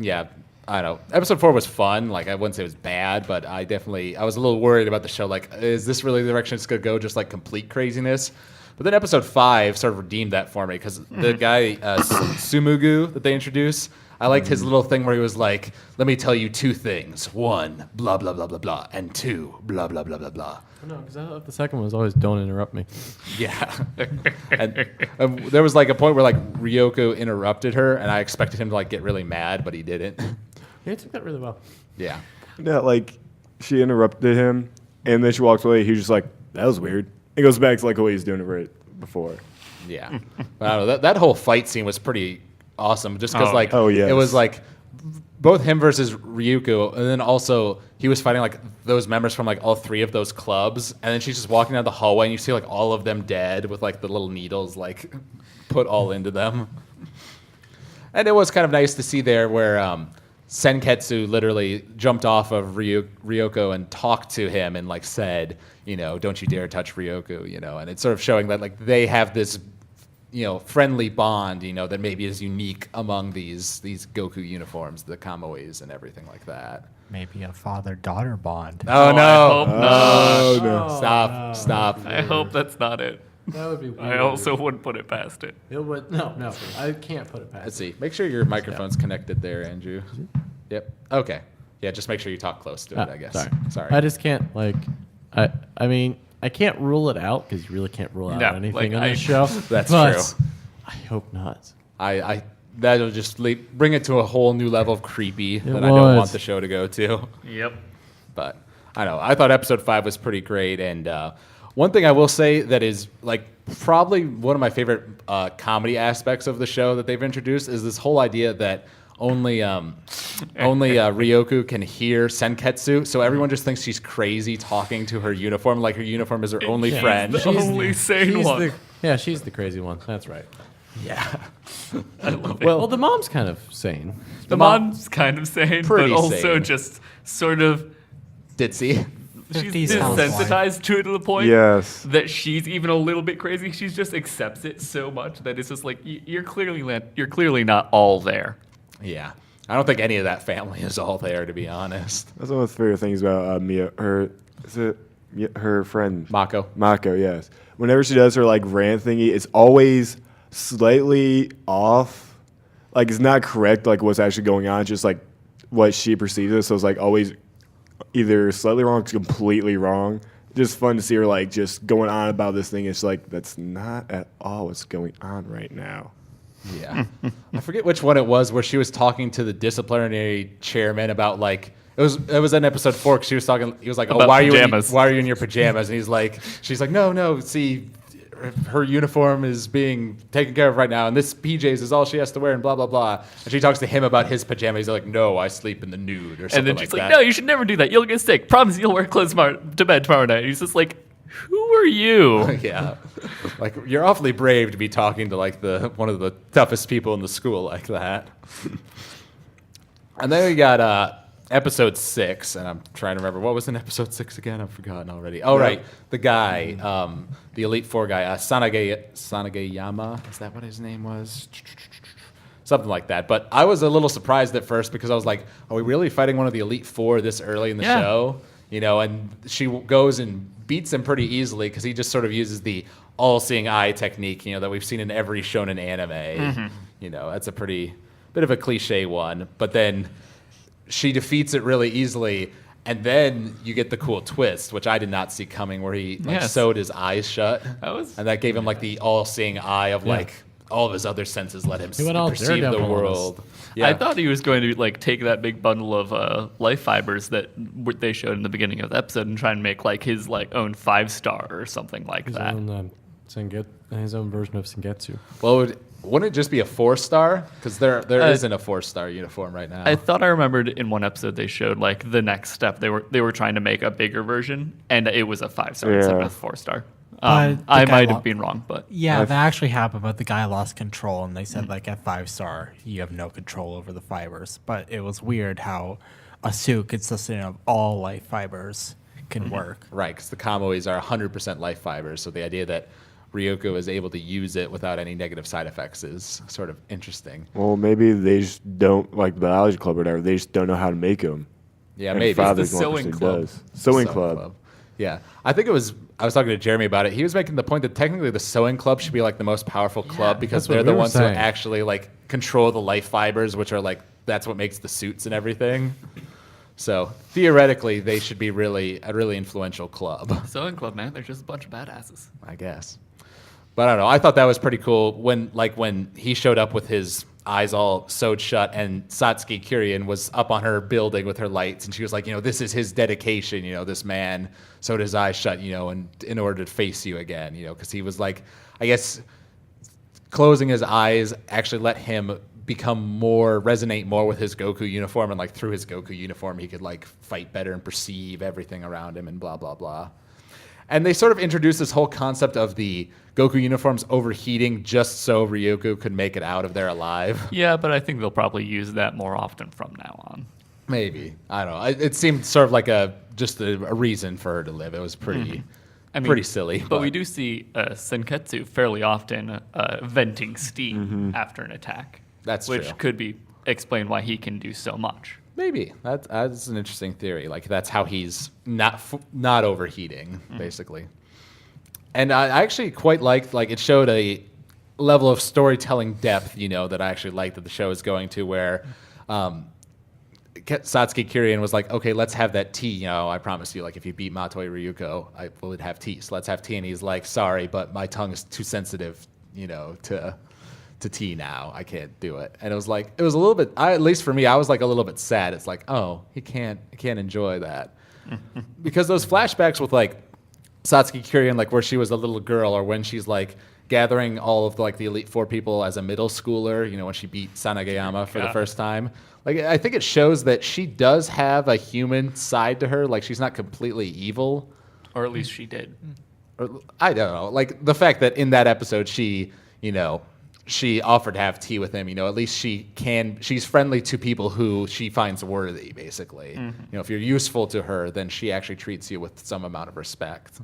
know. Episode 4 was fun. Like, I wouldn't say it was bad, but I was a little worried about the show. Like, is this really the direction it's going to go? Just like complete craziness. But then episode 5 sort of redeemed that for me because the guy, Sumugu, that they introduced, I liked his little thing where he was like, let me tell you 2 things. 1, blah, blah, blah, blah, blah. And 2, blah, blah, blah, blah, blah. No, because I thought the second one was always don't interrupt me. Yeah. and there was like a point where like Ryoko interrupted her and I expected him to like get really mad, but he didn't. He took that really well. Yeah. Yeah, like she interrupted him, and then she walked away. He was just like, "That was weird." It goes back to like the way he was doing it right before. Yeah. But I don't know. That whole fight scene was pretty awesome just because yes. it was like both him versus Ryuko, and then also he was fighting like those members from like all 3 of those clubs, and then she's just walking down the hallway and you see like all of them dead with like the little needles like put all into them. And it was kind of nice to see there where Senketsu literally jumped off of Ryoko and talked to him and like said, don't you dare touch Ryoko, and it's sort of showing that like they have this, friendly bond, that maybe is unique among these Goku uniforms, the Kamoes and everything like that. Maybe a father-daughter bond. Oh, no. I hope not. no. Stop. I hope that's not it. That would be weird. I also wouldn't put it past it. It would, no. I can't put it past Let's see. Make sure your microphone's connected there, Andrew. Yep. Okay. Yeah, just make sure you talk close to it, I guess. Sorry. I just can't, I mean, I can't rule it out because you really can't rule out No, anything like, on this show. That's but true. I hope not. That'll just bring it to a whole new level of creepy that I was. don't want the show to go to. Yep. But I don't know. I thought episode 5 was pretty great. And one thing I will say that is like probably one of my favorite comedy aspects of the show that they've introduced is this whole idea that only Ryoku can hear Senketsu, so everyone just thinks she's crazy talking to her uniform, like her uniform is her only friend. The only sane one. She's the crazy one. That's right. Yeah. I love it. Well, the mom's kind of sane. The mom's kind of sane, but Pretty also sane. just sort of Ditzy. she's 50s housewife. desensitized to it to the point Yes. that she's even a little bit crazy. She just accepts it so much that it's just like you're clearly not all there. Yeah. I don't think any of that family is all there, to be honest. That's one of the favorite things about Mia. Her friend Mako, yes. Whenever she does her like rant thingy, it's always slightly off. Like it's not correct. Like what's actually going on. It's just like what she perceives it. So it's like always either slightly wrong, or completely wrong. Just fun to see her like just going on about this thing. It's like that's not at all what's going on right now. Yeah. I forget which one it was where she was talking to the disciplinary chairman about like it was in episode 4 because he was like, oh, About why pajamas. are you in your pajamas? And she's like, no, see, her uniform is being taken care of right now, and this PJs is all she has to wear, and blah blah blah. And she talks to him about his pajamas. He's like, no, I sleep in the nude or something And then like she's that. like, no, you should never do that. You'll get sick. Promise you'll wear clothes to bed tomorrow night. And he's just like, who are you? Yeah, like you're awfully brave to be talking to like one of the toughest people in the school like that. And then we got episode 6, and I'm trying to remember what was in episode 6 again. I've forgotten already. Oh right, the guy, the Elite Four guy, Sanageyama. Is that what his name was? Something like that. But I was a little surprised at first because I was like, are we really fighting one of the Elite Four this early in the show? And she goes and beats him pretty easily because he just sort of uses the all-seeing eye technique, that we've seen in every shonen anime. Mm-hmm. That's a pretty bit of a cliche one. But then she defeats it really easily, and then you get the cool twist, which I did not see coming, where he sewed his eyes shut, and that gave him like the all-seeing eye of like all of his other senses let him perceive the world. Yeah. I thought he was going to like take that big bundle of life fibers that they showed in the beginning of the episode and try and make like his like own 5-star or something like that. His own version of Sengetsu. Well, wouldn't it just be a 4-star? Because there isn't a 4-star uniform right now. I thought I remembered in one episode they showed like the next step they were trying to make a bigger version, and it was a 5-star instead of a 4-star. I might have been wrong, but yeah, that actually happened. But the guy lost control, and they said like at 5-star, you have no control over the fibers. But it was weird how a suit consisting of all life fibers can work. Right, because the Kamoes are 100% life fibers. So the idea that Ryoko is able to use it without any negative side effects is sort of interesting. Well, maybe they just don't, like the biology club or whatever, they just don't know how to make them. Yeah, And maybe. Father's It's the one sewing person club. does. Sewing club. Yeah. I think I was talking to Jeremy about it. He was making the point that technically the sewing club should be like the most powerful club because that's what they're we the were ones who saying. actually like control the life fibers, which are like, that's what makes the suits and everything. So theoretically, they should be a really influential club, Sewing club, man. They're just a bunch of badasses. I guess. But I don't know. I thought that was pretty cool when he showed up with his eyes all sewed shut and Satsuki Kirien was up on her building with her lights and she was like, this is his dedication, this man sewed his eyes shut, and in order to face you again, because he was like, I guess closing his eyes actually let him resonate more with his Goku uniform, and like through his Goku uniform he could like fight better and perceive everything around him and blah blah blah. And they sort of introduced this whole concept of the Goku uniforms overheating just so Ryoko could make it out of there alive. Yeah, but I think they'll probably use that more often from now on. Maybe. I don't know. It seemed sort of like just a reason for her to live. It was pretty pretty silly. But we do see Senketsu fairly often venting steam after an attack. That's which true. could be explained why he can do so much. Maybe. That's an interesting theory. Like, that's how he's not overheating, basically. And I actually quite liked, like, it showed a level of storytelling depth, that I actually liked that the show is going to, where Satsuki Kirien was like, okay, let's have that tea. I promise you, like, if you beat Matoi Ryuko, I would have tea. So let's have tea. And he's like, sorry, but my tongue is too sensitive, to tea now. I can't do it. And it was a little bit, at least for me, I was like a little bit sad. It's like, oh, he can't enjoy that. Because those flashbacks with like Satsuki Kirien, like where she was a little girl, or when she's like gathering all of the Elite Four people as a middle schooler, when she beat Sanagayama for the first time. Like, I think it shows that she does have a human side to her. Like, she's not completely evil. Or at least she did. Or, I don't know. Like, the fact that in that episode she offered to have tea with him, at least she's friendly to people who she finds worthy, basically. If you're useful to her, then she actually treats you with some amount of respect.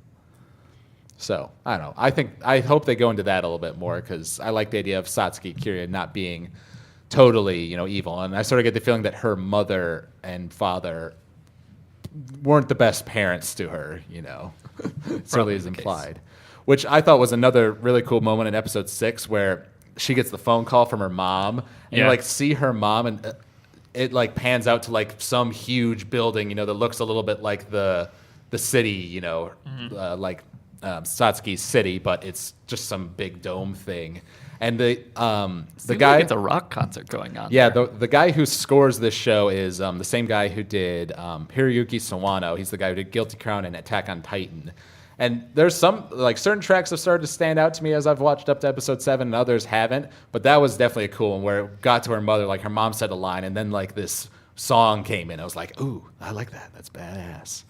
So, I don't know. I hope they go into that a little bit more, because I like the idea of Satsuki Kirien not being totally, evil. And I sort of get the feeling that her mother and father weren't the best parents to her, certainly is implied. Which I thought was another really cool moment in episode 6, where she gets the phone call from her mom, and you see her mom, and it pans out to some huge building, that looks a little bit like the city, like Satsuki's city, but it's just some big dome thing. And the guy, like it's a rock concert going on. Yeah, there. the guy who scores this show is the same guy who did Hiroyuki Sawano. He's the guy who did Guilty Crown and Attack on Titan. And there's some, certain tracks have started to stand out to me as I've watched up to episode 7, and others haven't. But that was definitely a cool one, where it got to her mother, her mom said a line, and then, this song came in. I was like, ooh, I like that. That's badass.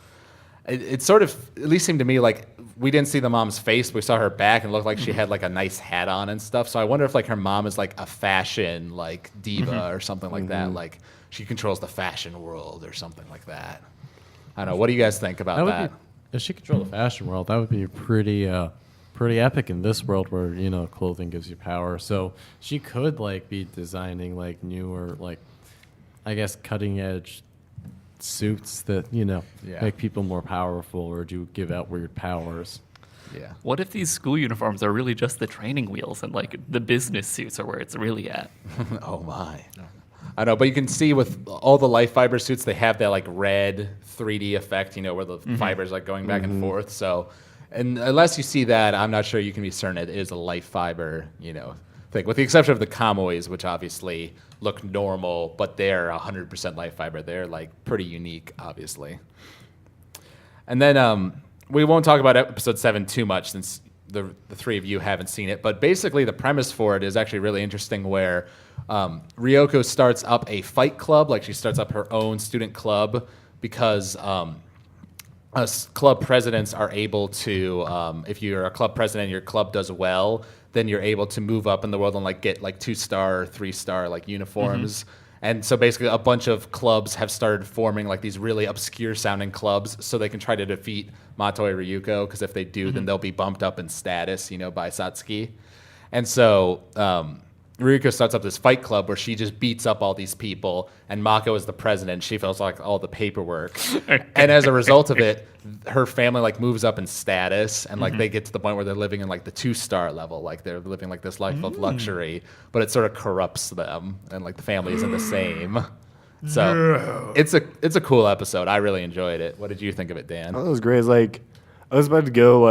It sort of, at least seemed to me we didn't see the mom's face, but we saw her back, and it looked like she had, a nice hat on and stuff. So I wonder if, her mom is, a fashion, diva or something like that. She controls the fashion world or something like that. I don't know. What do you guys think about that? If she controlled the fashion world, that would be pretty epic in this world where clothing gives you power. So she could be designing newer, I guess, cutting edge suits that make people more powerful or do give out weird powers. Yeah. What if these school uniforms are really just the training wheels, and the business suits are where it's really at? Oh my. I know, but you can see with all the life fiber suits, they have that red 3D effect, where the fibers are going back and forth. So, and unless you see that, I'm not sure you can be certain it is a life fiber, thing. With the exception of the Kamuis, which obviously look normal, but they're 100% life fiber. They're pretty unique, obviously. And then we won't talk about episode 7 too much, since the three of you haven't seen it. But basically, the premise for it is actually really interesting, where Ryoko starts up a fight club. She starts up her own student club, because club presidents are able to, if you're a club president and your club does well, then you're able to move up in the world and get 2-star or 3-star uniforms. And so basically a bunch of clubs have started forming like these really obscure sounding clubs so they can try to defeat Mato and Ryuko, because if they do, then they'll be bumped up in status, by Satsuki. And so Ryuko starts up this fight club where she just beats up all these people, and Mako is the president. She fills like all the paperwork. And as a result of it, her family like moves up in status, and like they get to the point where they're living in like the 2-star level, like they're living like this life of luxury, but it sort of corrupts them, and like the family isn't the same. So it's a cool episode. I really enjoyed it. What did you think of it, Dan? Oh, that was great. It's like I was about to go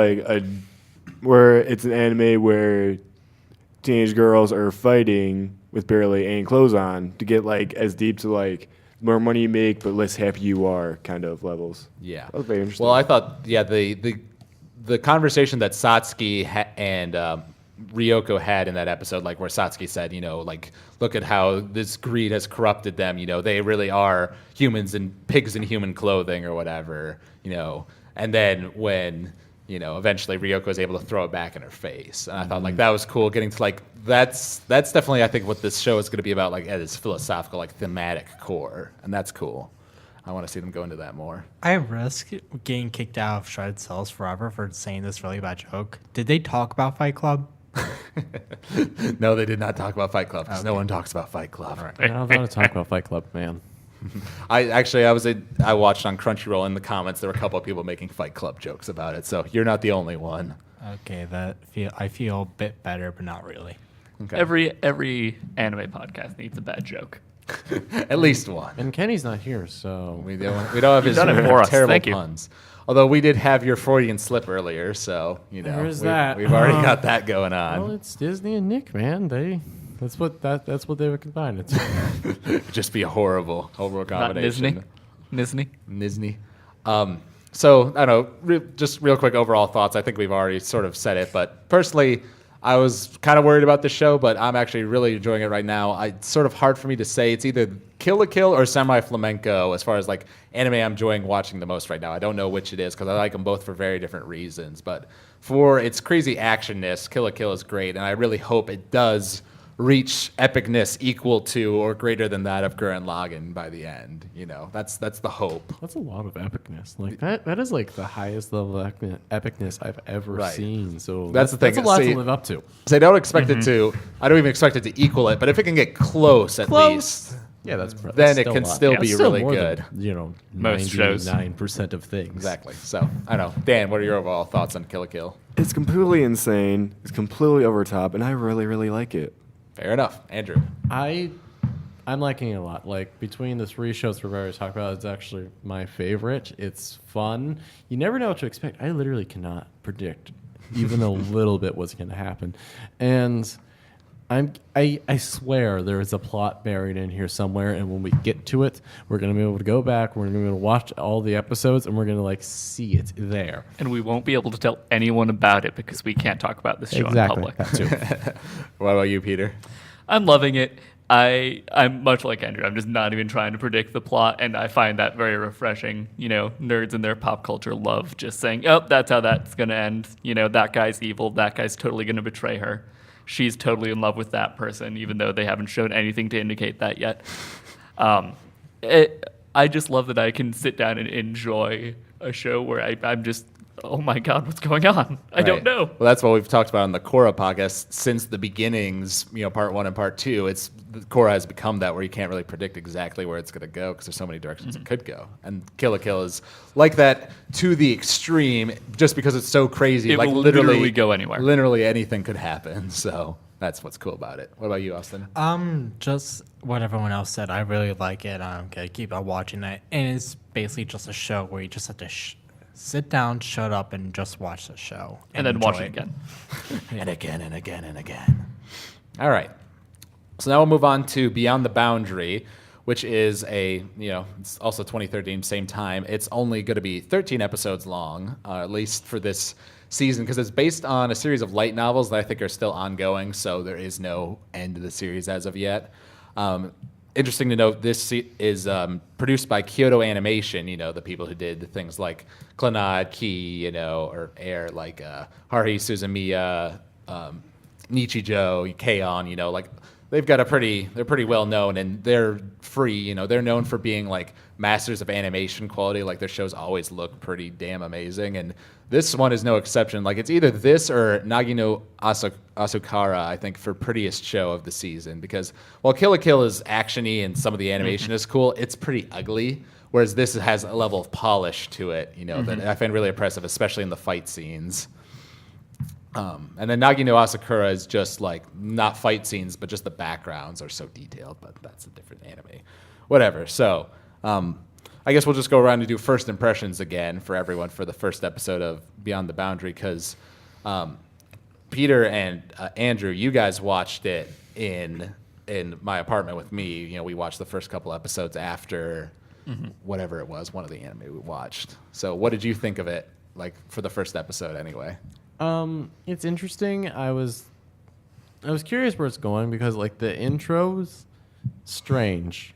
where it's an anime where teenage girls are fighting with barely any clothes on to get like as deep to like more money you make but less happy you are kind of levels. Yeah, that was very interesting. Well, I thought the conversation that Satsuki and Ryoko had in that episode, like where Satsuki said, like look at how this greed has corrupted them. They really are humans and pigs in human clothing or whatever. And then when eventually Ryoko is able to throw it back in her face. And I thought like that was cool, getting to like that's definitely I think what this show is going to be about, like at its philosophical, like thematic core, and that's cool. I want to see them go into that more. I risk getting kicked out of Shred Cells forever for saying this really bad joke. Did they talk about Fight Club? No, they did not talk about Fight Club, because no one talks about Fight Club. I don't want to talk about Fight Club, man. I watched on Crunchyroll in the comments. There were a couple of people making Fight Club jokes about it, so you're not the only one. Okay, I feel a bit better, but not really. Okay. Every anime podcast needs a bad joke. At least one. And Kenny's not here, so We don't have his done it for us. terrible Thank you. puns. Although we did have your Freudian slip earlier, so There's that. we've already got that going on. well, it's Disney and Nick, man. That's what they would combine. It'd just be a horrible Not combination. Nisney. So I don't know. Just real quick overall thoughts. I think we've already sort of said it, but personally, I was kind of worried about the show, but I'm actually really enjoying it right now. It's sort of hard for me to say. It's either Kill la Kill or Samurai Flamenco as far as like anime I'm enjoying watching the most right now. I don't know which it is because I like them both for very different reasons. But for its crazy actionness, Kill la Kill is great, and I really hope it does reach epicness equal to or greater than that of Gurren Lagann by the end. That's the hope. That's a lot of epicness. Like that is like the highest level of epicness I've ever Right. seen. So That's the thing. That's a lot See, to live up to. So I don't expect it to. I don't even expect it to equal it. But if it can get close, at least, Yeah, that's then it can still be really more good. Than, Most shows. 99% of things. Exactly. So I don't know. Dan, what are your overall thoughts on Kill la Kill? It's completely insane. It's completely over top, and I really, really like it. Fair enough, Andrew. I'm liking it a lot. Like between the 3 shows we're going to talk about, it's actually my favorite. It's fun. You never know what to expect. I literally cannot predict even a little bit what's going to happen, and I swear there is a plot buried in here somewhere. And when we get to it, we're going to be able to go back. We're going to be able to watch all the episodes, and we're going to like see it there. And we won't be able to tell anyone about it because we can't talk about this show in public. That too. What about you, Peter? I'm loving it. I'm much like Andrew. I'm just not even trying to predict the plot, and I find that very refreshing. Nerds in their pop culture love just saying, "Oh, that's how that's going to end." That guy's evil. That guy's totally going to betray her. She's totally in love with that person, even though they haven't shown anything to indicate that yet. I just love that I can sit down and enjoy a show where I'm just, oh my God, what's going on? I don't know. Well, that's what we've talked about on the Korra podcast since the beginnings. Part 1 and part 2. Korra has become that where you can't really predict exactly where it's going to go because there's so many directions it could go. And Kill la Kill is like that to the extreme, just because it's so crazy. It like will literally go anywhere. Literally anything could happen. So that's what's cool about it. What about you, Austin? Just what everyone else said. I really like it. I'm gonna keep on watching it, and it's basically just a show where you just have to sit down, shut up, and just watch the show, And then watch enjoy it again. And again and again and again. All right. So now we'll move on to Beyond the Boundary, which is it's also 2013, same time. It's only going to be 13 episodes long, at least for this season, because it's based on a series of light novels that I think are still ongoing, so there is no end to the series as of yet. Interesting to note, this is produced by Kyoto Animation, the people who did things like Clannad, Ki, or Air, like Haruhi Suzumiya, Nichijou, K-On, like they've got they're pretty well known, and they're free. You know, they're known for being like masters of animation quality. Like their shows always look pretty damn amazing, and this one is no exception. Like it's either this or Nagino Asukara, I think, for prettiest show of the season. Because while Kill la Kill is actiony and some of the animation is cool, it's pretty ugly. Whereas this has a level of polish to it, you know, that I find really impressive, especially in the fight scenes. And then Nagino Asakura is just like not fight scenes, but just the backgrounds are so detailed. But that's a different anime. Whatever. So I guess we'll just go around and do first impressions again for everyone for the first episode of Beyond the Boundary, because Peter and Andrew, you guys watched it in my apartment with me. You know, we watched the first couple episodes after whatever it was, one of the anime we watched. So what did you think of it, like for the first episode anyway? It's interesting. I was curious where it's going because like the intro's strange.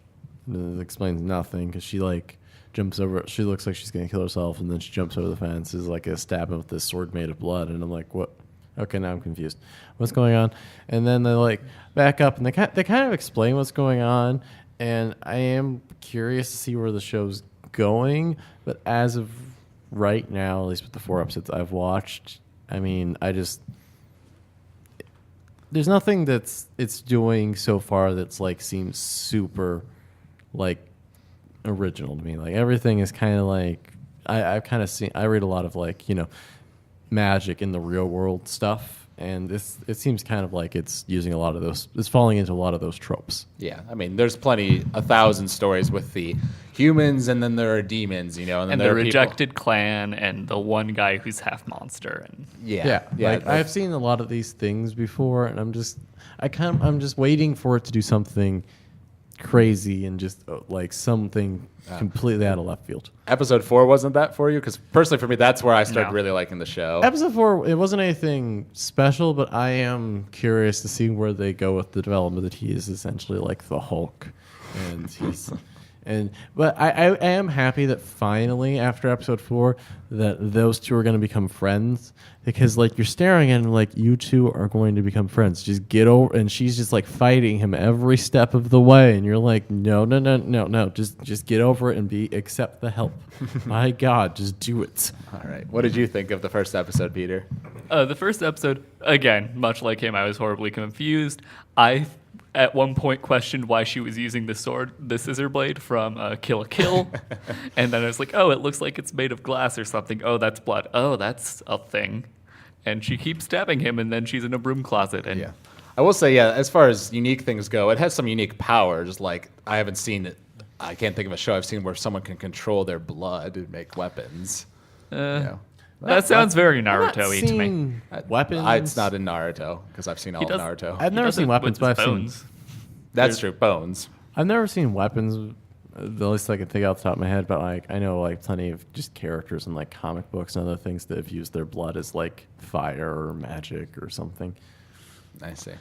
It explains nothing because she like jumps over. She looks like she's gonna kill herself, and then she jumps over the fence. Is like a stab him with this sword made of blood, and I'm like, what? Okay, now I'm confused. What's going on? And then they like back up, and they kind of explain what's going on. And I am curious to see where the show's going. But as of right now, at least with the 4 episodes I've watched, I mean, there's nothing it's doing so far that's like seems super like original to me. Like everything is kind of like I've kind of seen. I read a lot of like, you know, magic in the real world stuff. And it seems kind of like it's using a lot of those. It's falling into a lot of those tropes. Yeah, I mean, there's 1,000 stories with the humans, and then there are demons, you know, and then And there the are people. rejected clan, and the one guy who's half monster. And Yeah. Like I've seen a lot of these things before, and I'm just waiting for it to do something crazy and just like something completely out of left field. Episode 4 wasn't that for you? Because personally, for me, that's where I started No. really liking the show. Episode 4, it wasn't anything special, but I am curious to see where they go with the development that he is essentially like the Hulk, and but I am happy that finally after episode 4 that those two are going to become friends, because like you're staring at him like you two are going to become friends. Just get over, and she's just like fighting him every step of the way, and you're like no, just get over it and accept the help. My God, just do it. All right. What did you think of the first episode, Peter? the first episode, again, much like him, I was horribly confused. I at one point questioned why she was using the scissor blade from Kill la Kill. And then I was like, oh, it looks like it's made of glass or something. Oh, that's blood. Oh, that's a thing. And she keeps stabbing him, and then she's in a broom closet. And Yeah. I will say, yeah, as far as unique things go, it has some unique powers. Like, I haven't seen it. I can't think of a show I've seen where someone can control their blood and make weapons. You know? that sounds very I've not Naruto-y to me. seen weapons. It's not in Naruto, because I've seen all of does- Naruto. I've He never does seen it weapons, with but his I've seen. bones. That's true. Bones. I've never seen weapons. The least I can think off the top of my head, but like I know like plenty of just characters in like comic books and other things that have used their blood as like fire or magic or something. I see.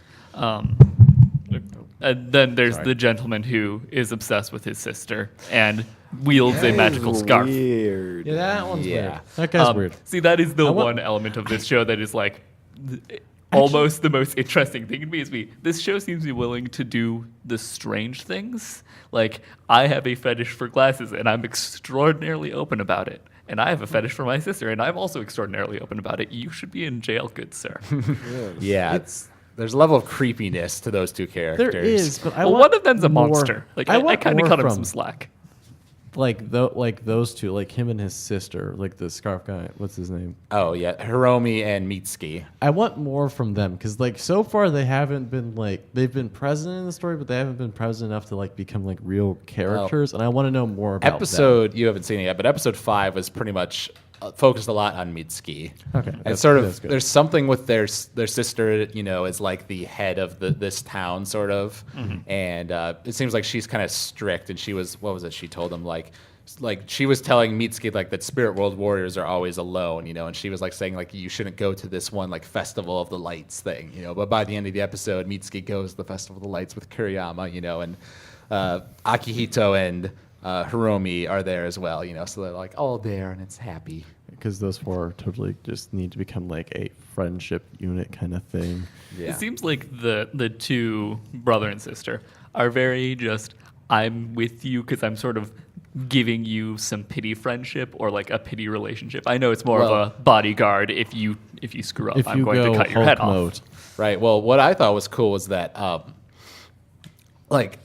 And then there's Sorry. the gentleman who is obsessed with his sister and wields a magical scarf. Weird. Yeah, that one's Yeah. weird. That guy's weird. See, that is the I want- one element of this show that is like almost the most interesting thing to me. This show seems to be willing to do the strange things. Like, I have a fetish for glasses, and I'm extraordinarily open about it. And I have a fetish for my sister, and I'm also extraordinarily open about it. You should be in jail, good sir. Yeah. There's a level of creepiness to those two characters. There is, but I Well, want one of them's a more- monster. Like, I want kind of more cut him from, some slack. like those two, like him and his sister, like the scarf guy. What's his name? Oh, yeah. Hiromi and Mitsuki. I want more from them because like so far they haven't been like they've been present in the story, but they haven't been present enough to like become like real characters. And I want to know more about Episode, you haven't seen it yet, but episode 5 was pretty much focused a lot on Mitsuki. Okay, And that's- sort that's of, good. there's something with their sister, you know, is like the head of this town, sort of. And it seems like she's kind of strict. And she was, what was it? She told him like she was telling Mitsuki like that spirit world warriors are always alone, you know, and she was like saying like you shouldn't go to this one like festival of the lights thing, you know. But by the end of the episode, Mitsuki goes to the festival of the lights with Kuriyama, you know, and Akihito and Hiromi are there as well, you know, so they're like all there and it's happy. because those four totally just need to become like a friendship unit kind of thing. Yeah. It seems like the two brother and sister are very just, I'm with you because I'm sort of giving you some pity friendship or like a pity relationship. I know it's more of a bodyguard. If you screw up, If I'm you going go to cut your Hulk head mode, off. Right. Well, what I thought was cool was that, like,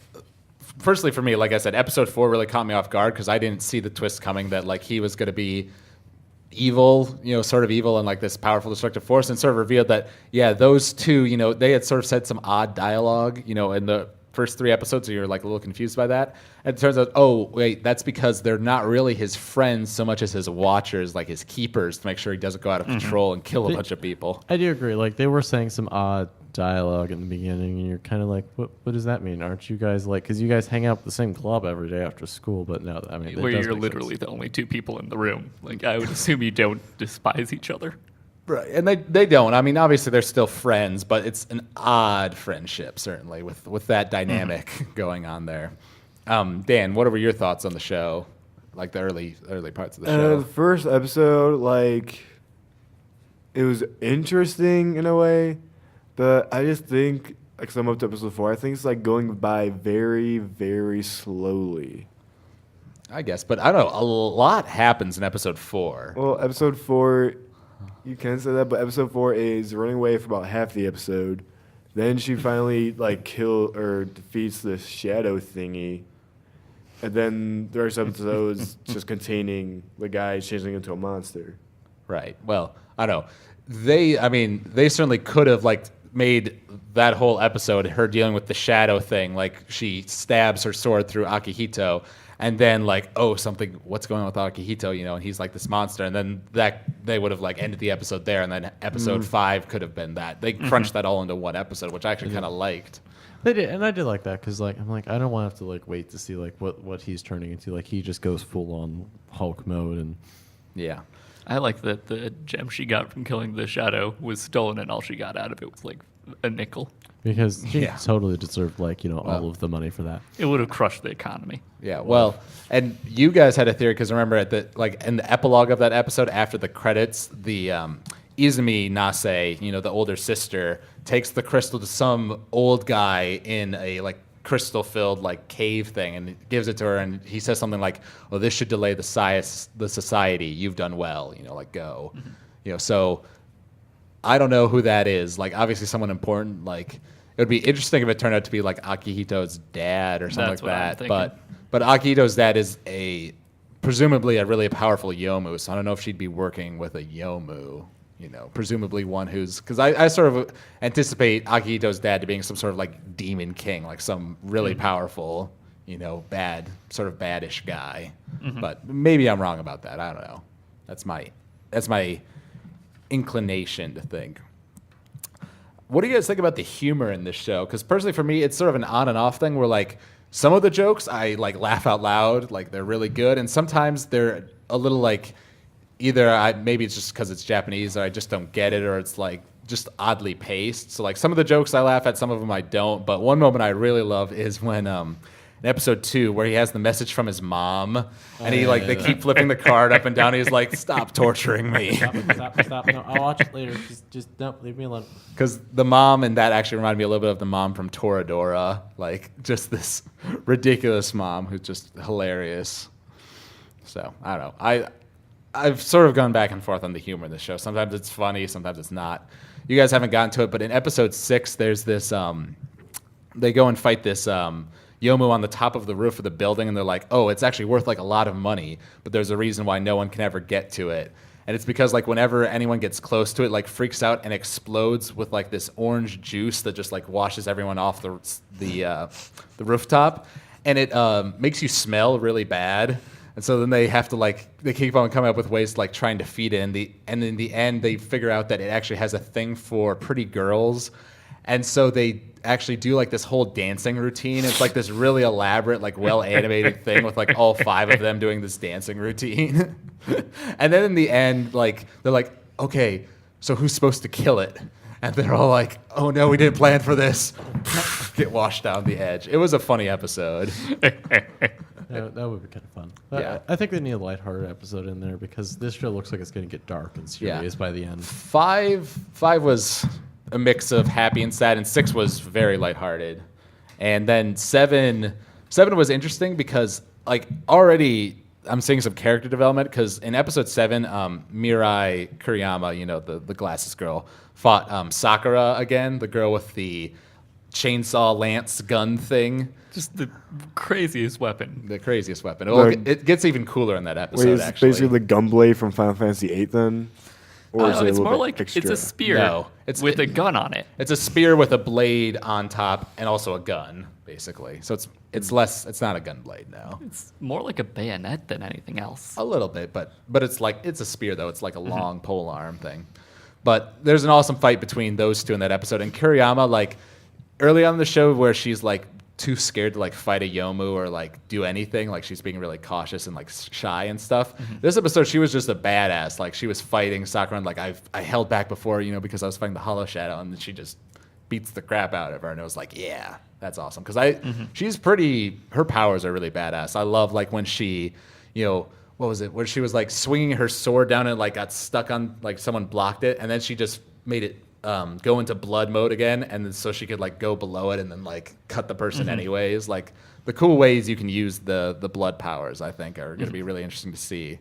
firstly for me, like I said, episode 4 really caught me off guard because I didn't see the twist coming that like he was going to be evil, sort of evil and like this powerful destructive force, and sort of revealed that, yeah, those two, they had sort of said some odd dialogue, in the first 3 episodes, so you're like a little confused by that. And it turns out, oh, wait, that's because they're not really his friends so much as his watchers, like his keepers, to make sure he doesn't go out of control and kill a bunch of people. I do agree. Like they were saying some odd dialogue in the beginning, and you're kind of like, what does that mean? Aren't you guys like, because you guys hang out at the same club every day after school? But no, I mean, Where it does you're make literally sense. the only 2 people in the room. Like I would assume you don't despise each other. Right. And they don't. I mean, obviously they're still friends, but it's an odd friendship, certainly, with that dynamic going on there. Dan, what were your thoughts on the show? Like the early parts of the show? The first episode, like, it was interesting in a way, but I just think, like, I'm up to episode 4, I think it's like going by very, very slowly. I guess, but I don't know. A lot happens in episode 4. Well, episode 4, you can say that, but episode 4 is running away for about half the episode. Then she finally like defeats the shadow thingy, and then the rest of the episode is just containing the guy changing into a monster. Right. Well, I don't know. They certainly could have like made that whole episode her dealing with the shadow thing. Like she stabs her sword through Akihito, and then like, oh, what's going on with Akihito, and he's like this monster, and then that they would have like ended the episode there, and then episode 5 could have been that. They crunched that all into one episode, which I actually kind of liked. They did, and I did like that because like I'm like I don't want to have to like wait to see like what he's turning into. Like he just goes full on Hulk mode, and Yeah. I like that the gem she got from killing the shadow was stolen, and all she got out of it was like a nickel. because she Yeah. totally deserved like all of the money for that. It would have crushed the economy. Yeah, well, and you guys had a theory because remember in the epilogue of that episode after the credits, the Izumi Nase, the older sister, takes the crystal to some old guy in a like crystal-filled like cave thing and gives it to her, and he says something like, "Oh, this should delay the society. You've done well. Like go." Mm-hmm. So I don't know who that is. Like obviously someone important. Like it would be interesting if it turned out to be like Akihito's dad or something That's what I'm like that. thinking. But Akihito's dad is presumably a really powerful Yomu, so I don't know if she'd be working with a Yomu, presumably one who's, because I sort of anticipate Akihito's dad to being some sort of like demon king, like some really powerful, bad, sort of baddish guy. But maybe I'm wrong about that. I don't know. That's my inclination to think. What do you guys think about the humor in this show? Because personally for me, it's sort of an on and off thing where like some of the jokes I like laugh out loud, like they're really good, and sometimes they're a little like maybe it's just because it's Japanese or I just don't get it, or it's like just oddly paced. So like some of the jokes I laugh at, some of them I don't. But one moment I really love is when in episode 2 where he has the message from his mom, and they keep flipping the card up and down. He's like, "Stop torturing me." Stop. No, I'll watch it later. Just don't leave me alone. Because the mom in that actually reminded me a little bit of the mom from Toradora, like just this ridiculous mom who's just hilarious. So I don't know. I've sort of gone back and forth on the humor in the show. Sometimes it's funny, sometimes it's not. You guys haven't gotten to it, but in episode 6, there's this. They go and fight this Yomu on the top of the roof of the building, and they're like, "Oh, it's actually worth like a lot of money, but there's a reason why no one can ever get to it." And it's because like whenever anyone gets close to it, like freaks out and explodes with like this orange juice that just like washes everyone off the rooftop, and it makes you smell really bad. And so then they have to they keep on coming up with ways to like trying to feed it. And in the end, they figure out that it actually has a thing for pretty girls. And so they actually do like this whole dancing routine. It's like this really elaborate, like well animated thing with like all 5 of them doing this dancing routine. And then in the end, like they're like, "Okay, so who's supposed to kill it?" And they're all like, "Oh no, we didn't plan for this." Get washed down the edge. It was a funny episode. That would be kind of fun. Yeah. I think they need a lighthearted episode in there because this show looks like it's going to get dark and serious by the end. Five was a mix of happy and sad, and 6 was very lighthearted. And then 7 was interesting because like already I'm seeing some character development because in episode 7, Mirai Kuriyama, the glasses girl, fought Sakura again, the girl with the chainsaw lance gun thing. Just the craziest weapon. The craziest weapon. Like- It gets even cooler in that episode, Wait, it's actually. basically the gunblade from Final Fantasy VIII then? Or is it a It's little more bit like extra? it's a spear No, with a gun on it. It's a spear with a blade on top and also a gun, basically. So it's not a gun blade, no. It's more like a bayonet than anything else. A little bit, but it's a spear though. It's like a long pole arm thing. But there's an awesome fight between those two in that episode. And Kuriyama, like early on in the show, where she's like too scared to like fight a Yomu or like do anything, like she's being really cautious and like shy and stuff. This episode, she was just a badass. Like she was fighting Sakura, and like I held back before, because I was fighting the Hollow Shadow, and then she just beats the crap out of her, and it was like, yeah, that's awesome. Because she's her powers are really badass. I love like when she, what was it? Where she was like swinging her sword down and like got stuck on like someone blocked it, and then she just made it go into blood mode again, and then so she could like go below it and then like cut the person anyways. Like the cool ways you can use the blood powers, I think, are going to be really interesting to see.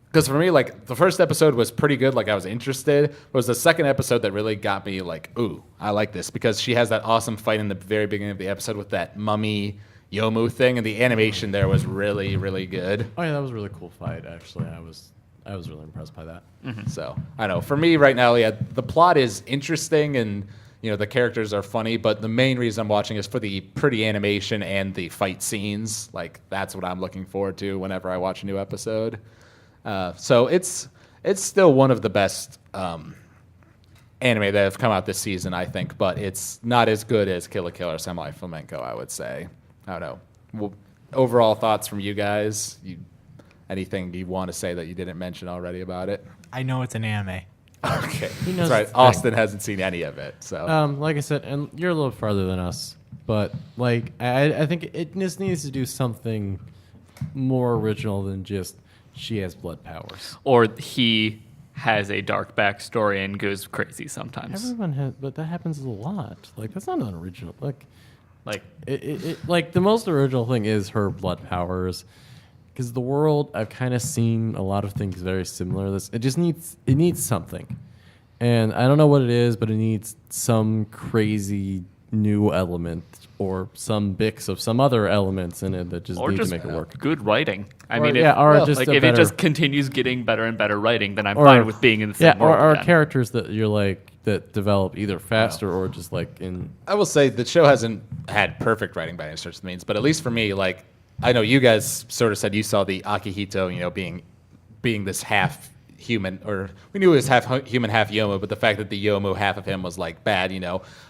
Because for me, like the first episode was pretty good, like I was interested. It was the second episode that really got me like, ooh, I like this, because she has that awesome fight in the very beginning of the episode with that mummy Yomu thing, and the animation there was really, really good. Oh yeah, that was a really cool fight. Actually, I was really impressed by that. So I don't know. For me right now, the plot is interesting and the characters are funny, but the main reason I'm watching is for the pretty animation and the fight scenes. Like that's what I'm looking forward to whenever I watch a new episode. So it's still one of the best anime that have come out this season, I think, but it's not as good as Kill la Kill or Samurai Flamenco, I would say. I don't know. Well, overall thoughts from you guys? Anything you want to say that you didn't mention already about it? I know it's an anime. Okay. knows That's right. the thing. Austin hasn't seen any of it. So Like I said, and you're a little farther than us, but like I think it just needs to do something more original than just she has blood powers. Or he has a dark backstory and goes crazy sometimes. Everyone has, but that happens a lot. Like that's not an original. Like Like like the most original thing is her blood powers, because the world I've kind of seen a lot of things very similar. It needs something, and I don't know what it is, but it needs some crazy new element or some mix of some other elements in it that just or need just to make it work. good writing. I Or- mean, yeah, or if, just like a if better- it just continues getting better and better writing, then I'm Or- fine with being in the same Yeah, world or again. characters that you're like that develop either faster or just like in. I will say the show hasn't had perfect writing by any stretch of the means, but at least for me, like I know you guys sort of said you saw the Akihito, being this half human, or we knew it was half human, half Yomu, but the fact that the Yomu half of him was like bad,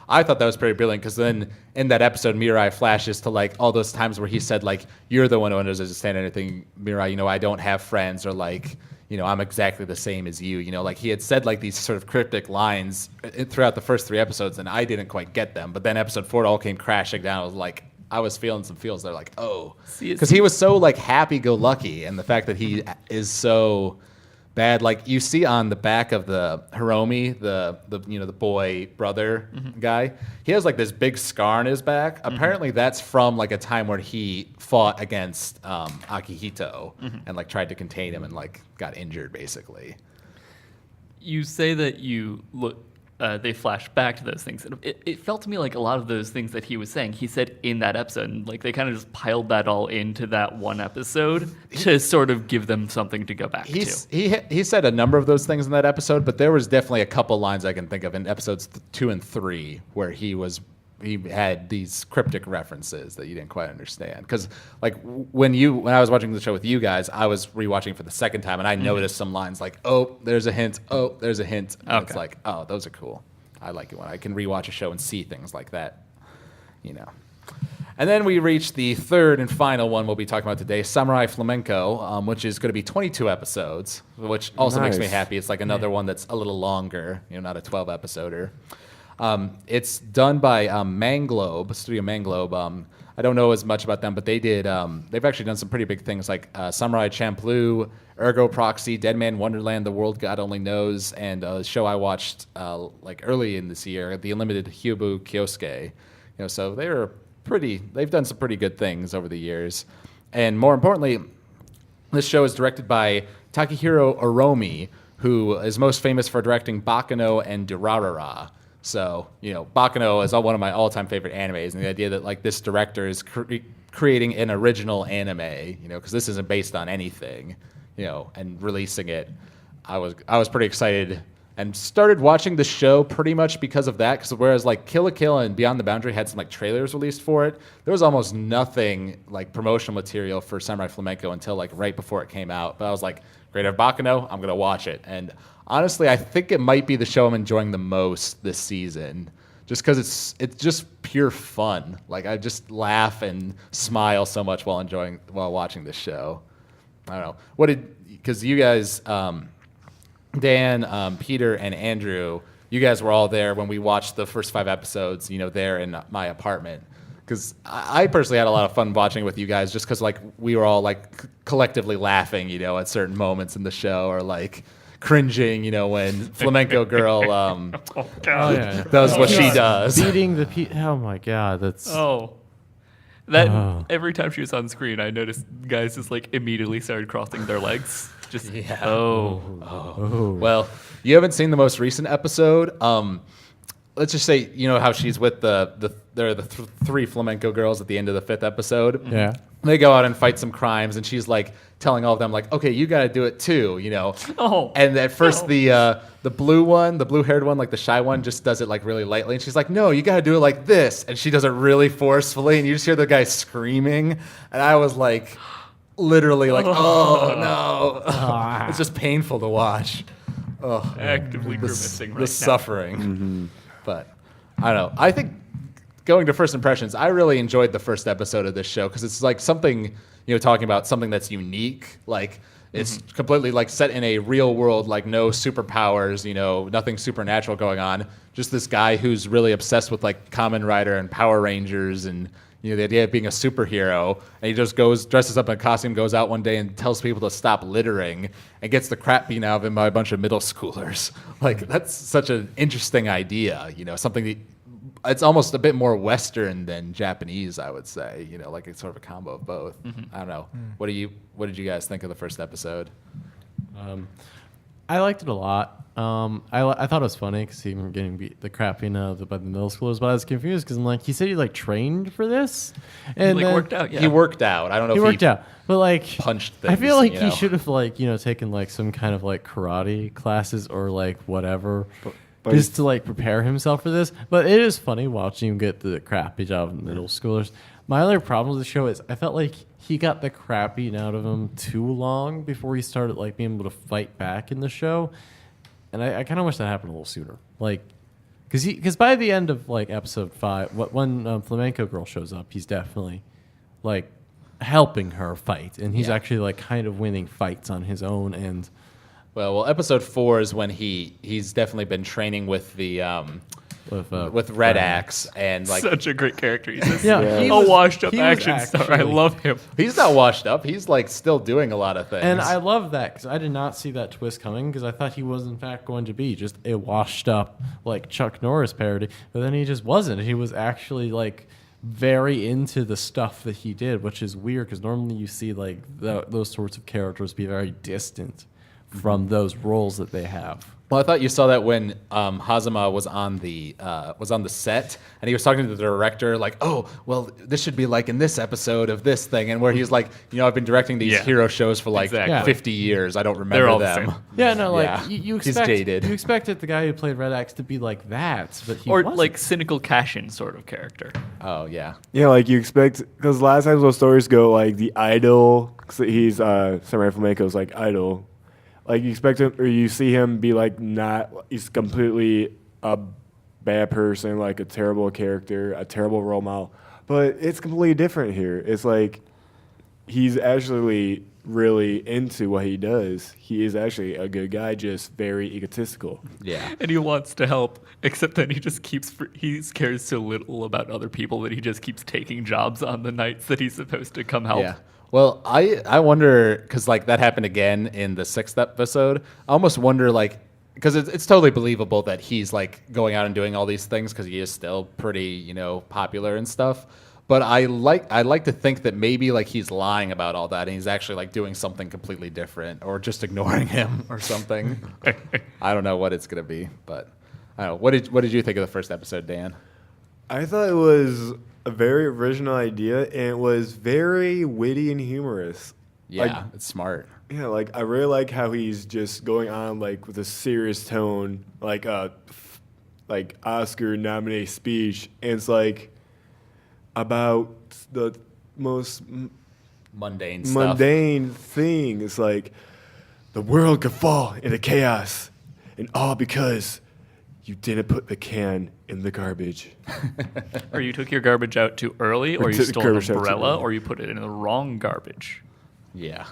I thought that was pretty brilliant, because then in that episode, Mirai flashes to like all those times where he said like, you're the one who understands anything, Mirai, I don't have friends, or like, I'm exactly the same as you, like he had said like these sort of cryptic lines throughout the first 3 episodes, and I didn't quite get them, but then episode 4 it all came crashing down. I was like, I was feeling some feels. They're like, oh, because he was so like happy-go-lucky, and the fact that he is so bad, like you see on the back of the Hiromi, the boy brother guy, he has like this big scar on his back. Apparently, that's from like a time where he fought against Akihito and like tried to contain him and like got injured basically. You say that they flash back to those things. It felt to me like a lot of those things that he was saying, he said in that episode, and like they kind of just piled that all into that one episode to sort of give them something to go back to. He said a number of those things in that episode, but there was definitely a couple lines I can think of in episodes 2 and 3 where he had these cryptic references that you didn't quite understand. Because like when I was watching the show with you guys, I was rewatching for the second time, and I noticed some lines like, oh, there's a hint. Oh, there's a hint. And it's like, oh, those are cool. I like it when I can rewatch a show and see things like that. And then we reach the third and final one we'll be talking about today, Samurai Flamenco, which is going to be 22 episodes, which also makes me Nice. happy. It's like another one that's a little longer, not a 12-episoder. It's done by Manglobe, Studio Manglobe. I don't know as much about them, but they did. They've actually done some pretty big things like Samurai Champloo, Ergo Proxy, Dead Man Wonderland, The World God Only Knows, and a show I watched like early in this year, The Unlimited Hyobu Kyosuke. So they've done some pretty good things over the years. And more importantly, this show is directed by Takehiro Oromi, who is most famous for directing Bakano and Durarara. So, Bakano is one of my all-time favorite animes, and the idea that like this director is creating an original anime, because this isn't based on anything, and releasing it, I was pretty excited and started watching the show pretty much because of that. Because whereas like Kill la Kill and Beyond the Boundary had some like trailers released for it, there was almost nothing like promotional material for Samurai Flamenco until like right before it came out. But I was like, great, I have Bakano, I'm gonna watch it. And honestly, I think it might be the show I'm enjoying the most this season, just because it's just pure fun. Like I just laugh and smile so much while watching this show. I don't know because you guys. Dan, Peter, and Andrew, you guys were all there when we watched the first 5 episodes, there in my apartment. Because I personally had a lot of fun watching with you guys just because, like, we were all, like, collectively laughing, at certain moments in the show or, like, cringing, when Flamenco Girl does what she does. Beating the oh, my God. That's... Every time she was on screen, I noticed guys just, like, immediately started crossing their legs. Just, yeah. Well, you haven't seen the most recent episode. Let's just say, how she's with the 3 flamenco girls at the end of the 5th episode. Yeah. They go out and fight some crimes, and she's like telling all of them, like, okay, you got to do it too, And at first, the blue-haired one, like the shy one, just does it like really lightly, and she's like, no, you got to do it like this, and she does it really forcefully, and you just hear the guy screaming, and I was like, literally like, oh no, it's just painful to watch. Actively grimacing right now. The suffering. But I don't know. I think going to first impressions, I really enjoyed the first episode of this show because it's like something, talking about something that's unique. Like it's completely like set in a real world, like no superpowers, nothing supernatural going on. Just this guy who's really obsessed with like Kamen Rider and Power Rangers and the idea of being a superhero, and he just dresses up in a costume, goes out one day and tells people to stop littering, and gets the crap beaten out of him by a bunch of middle schoolers. Like, that's such an interesting idea, something that, it's almost a bit more Western than Japanese, I would say, like it's sort of a combo of both. I don't know. What did you guys think of the first episode? I liked it a lot. I thought it was funny because he was getting beat the crap by the middle schoolers, but I was confused because I'm like, he said he like trained for this, and he worked out. Yeah, he worked out. I don't know. He worked out, but like punched things. I feel like he should have like taken like some kind of like karate classes or like whatever, just to like prepare himself for this. But it is funny watching him get the crap beat out of middle schoolers. My other problem with the show is I felt like he got the crap beaten out of him too long before he started like being able to fight back in the show. And I kind of wish that happened a little sooner. Like, because by the end of like episode 5, when Flamenco Girl shows up, he's definitely like helping her fight, and he's actually like kind of winning fights on his own. And well, episode 4 is when he's definitely been training with the with Red Axe, and like such a great character. He's just he a was- washed up he was action star. I actually- love him. he's not washed up. He's like still doing a lot of things. And I love that because I did not see that twist coming because I thought he was in fact going to be just a washed up like Chuck Norris parody, but then he just wasn't. He was actually like very into the stuff that he did, which is weird because normally you see like those sorts of characters be very distant from those roles that they have. Well, I thought you saw that when Hazama was on the set, and he was talking to the director, like, "Oh, well, this should be like in this episode of this thing," and where he's like, I've been directing these hero shows for like Exactly. 50 years. I don't remember They're all the them. same. Yeah, no, like Yeah. you He's expect jaded. you expected the guy who played Red Axe to be like that, but he Or wasn't. like cynical cash-in sort of character. Oh yeah. Yeah, like you expect, because a lot of times those stories go like the idol, 'cause he's Samurai Flamenco's like idol. Like you expect him, or you see him be like he's completely a bad person, like a terrible character, a terrible role model. But it's completely different here. It's like he's actually really into what he does. He is actually a good guy, just very egotistical. Yeah. And he wants to help, except that he just he cares so little about other people that he just keeps taking jobs on the nights that he's supposed to come help. Yeah. Well, I wonder, because like that happened again in the 6th episode. I almost wonder, like, because it's totally believable that he's like going out and doing all these things because he is still pretty, popular and stuff. But I like to think that maybe like he's lying about all that and he's actually like doing something completely different or just ignoring him or something. I don't know what it's gonna be, but I don't know. What did you think of the first episode, Dan? I thought it was a very original idea, and it was very witty and humorous. Yeah, Like, it's smart. yeah, like I really like how he's just going on like with a serious tone, like Oscar nominated speech, and it's like about the most Mundane stuff. mundane thing. It's like the world could fall into chaos, and all because you didn't put the can in the garbage. Or you took your garbage out too early, or you took stole an garbage out too umbrella, early. or you put it in the wrong garbage. Yeah.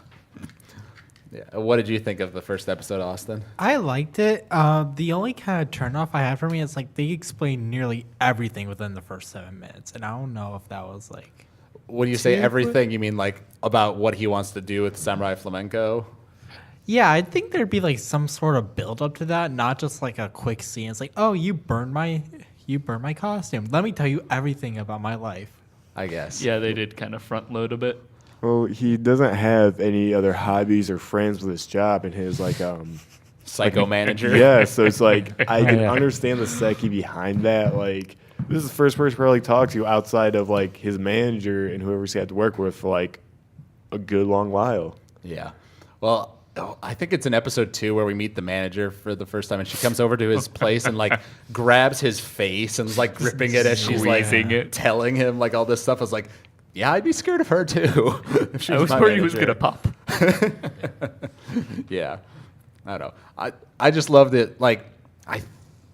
Yeah. What did you think of the first episode, Austin? I liked it. The only kind of turnoff I had for me is like they explained nearly everything within the first 7 minutes, and I don't know if that was like. When you say Too everything, you mean like about what he wants to do with Samurai Flamenco? Yeah, I think there'd be like some sort of build up to that, not just like a quick scene. It's like, oh, you burned my costume. Let me tell you everything about my life. I guess. Yeah, they did kind of front load a bit. Well, he doesn't have any other hobbies or friends with his job and his Psycho manager. yeah, so it's like I can Yeah. understand the psyche behind that. Like this is the first person probably talked to outside of like his manager and whoever he's had to work with for like a good long while. Yeah. Well, I think it's in episode 2 where we meet the manager for the first time, and she comes over to his place and like grabs his face and is like gripping it as she's like Squeezing it. telling him like all this stuff. I was like, yeah, I'd be scared of her too. if she I was my worried he was manager. gonna pop. Yeah. I don't know. I just loved it. Like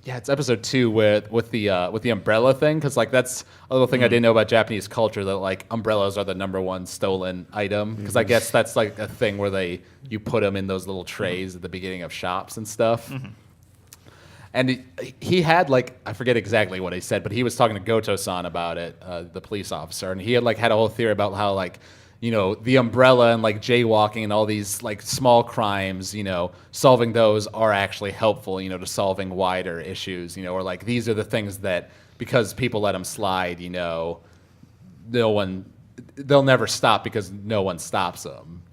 it's episode 2 with the umbrella thing, because like that's a little thing I didn't know about Japanese culture, that like umbrellas are the number one stolen item, because I guess that's like a thing where you put them in those little trays at the beginning of shops and stuff. And he had like, I forget exactly what he said, but he was talking to Goto-san about it, the police officer, and he had like had a whole theory about how like, the umbrella and like jaywalking and all these like small crimes, solving those are actually helpful, to solving wider issues, or like these are the things that, because people let them slide, they'll never stop because no one stops them,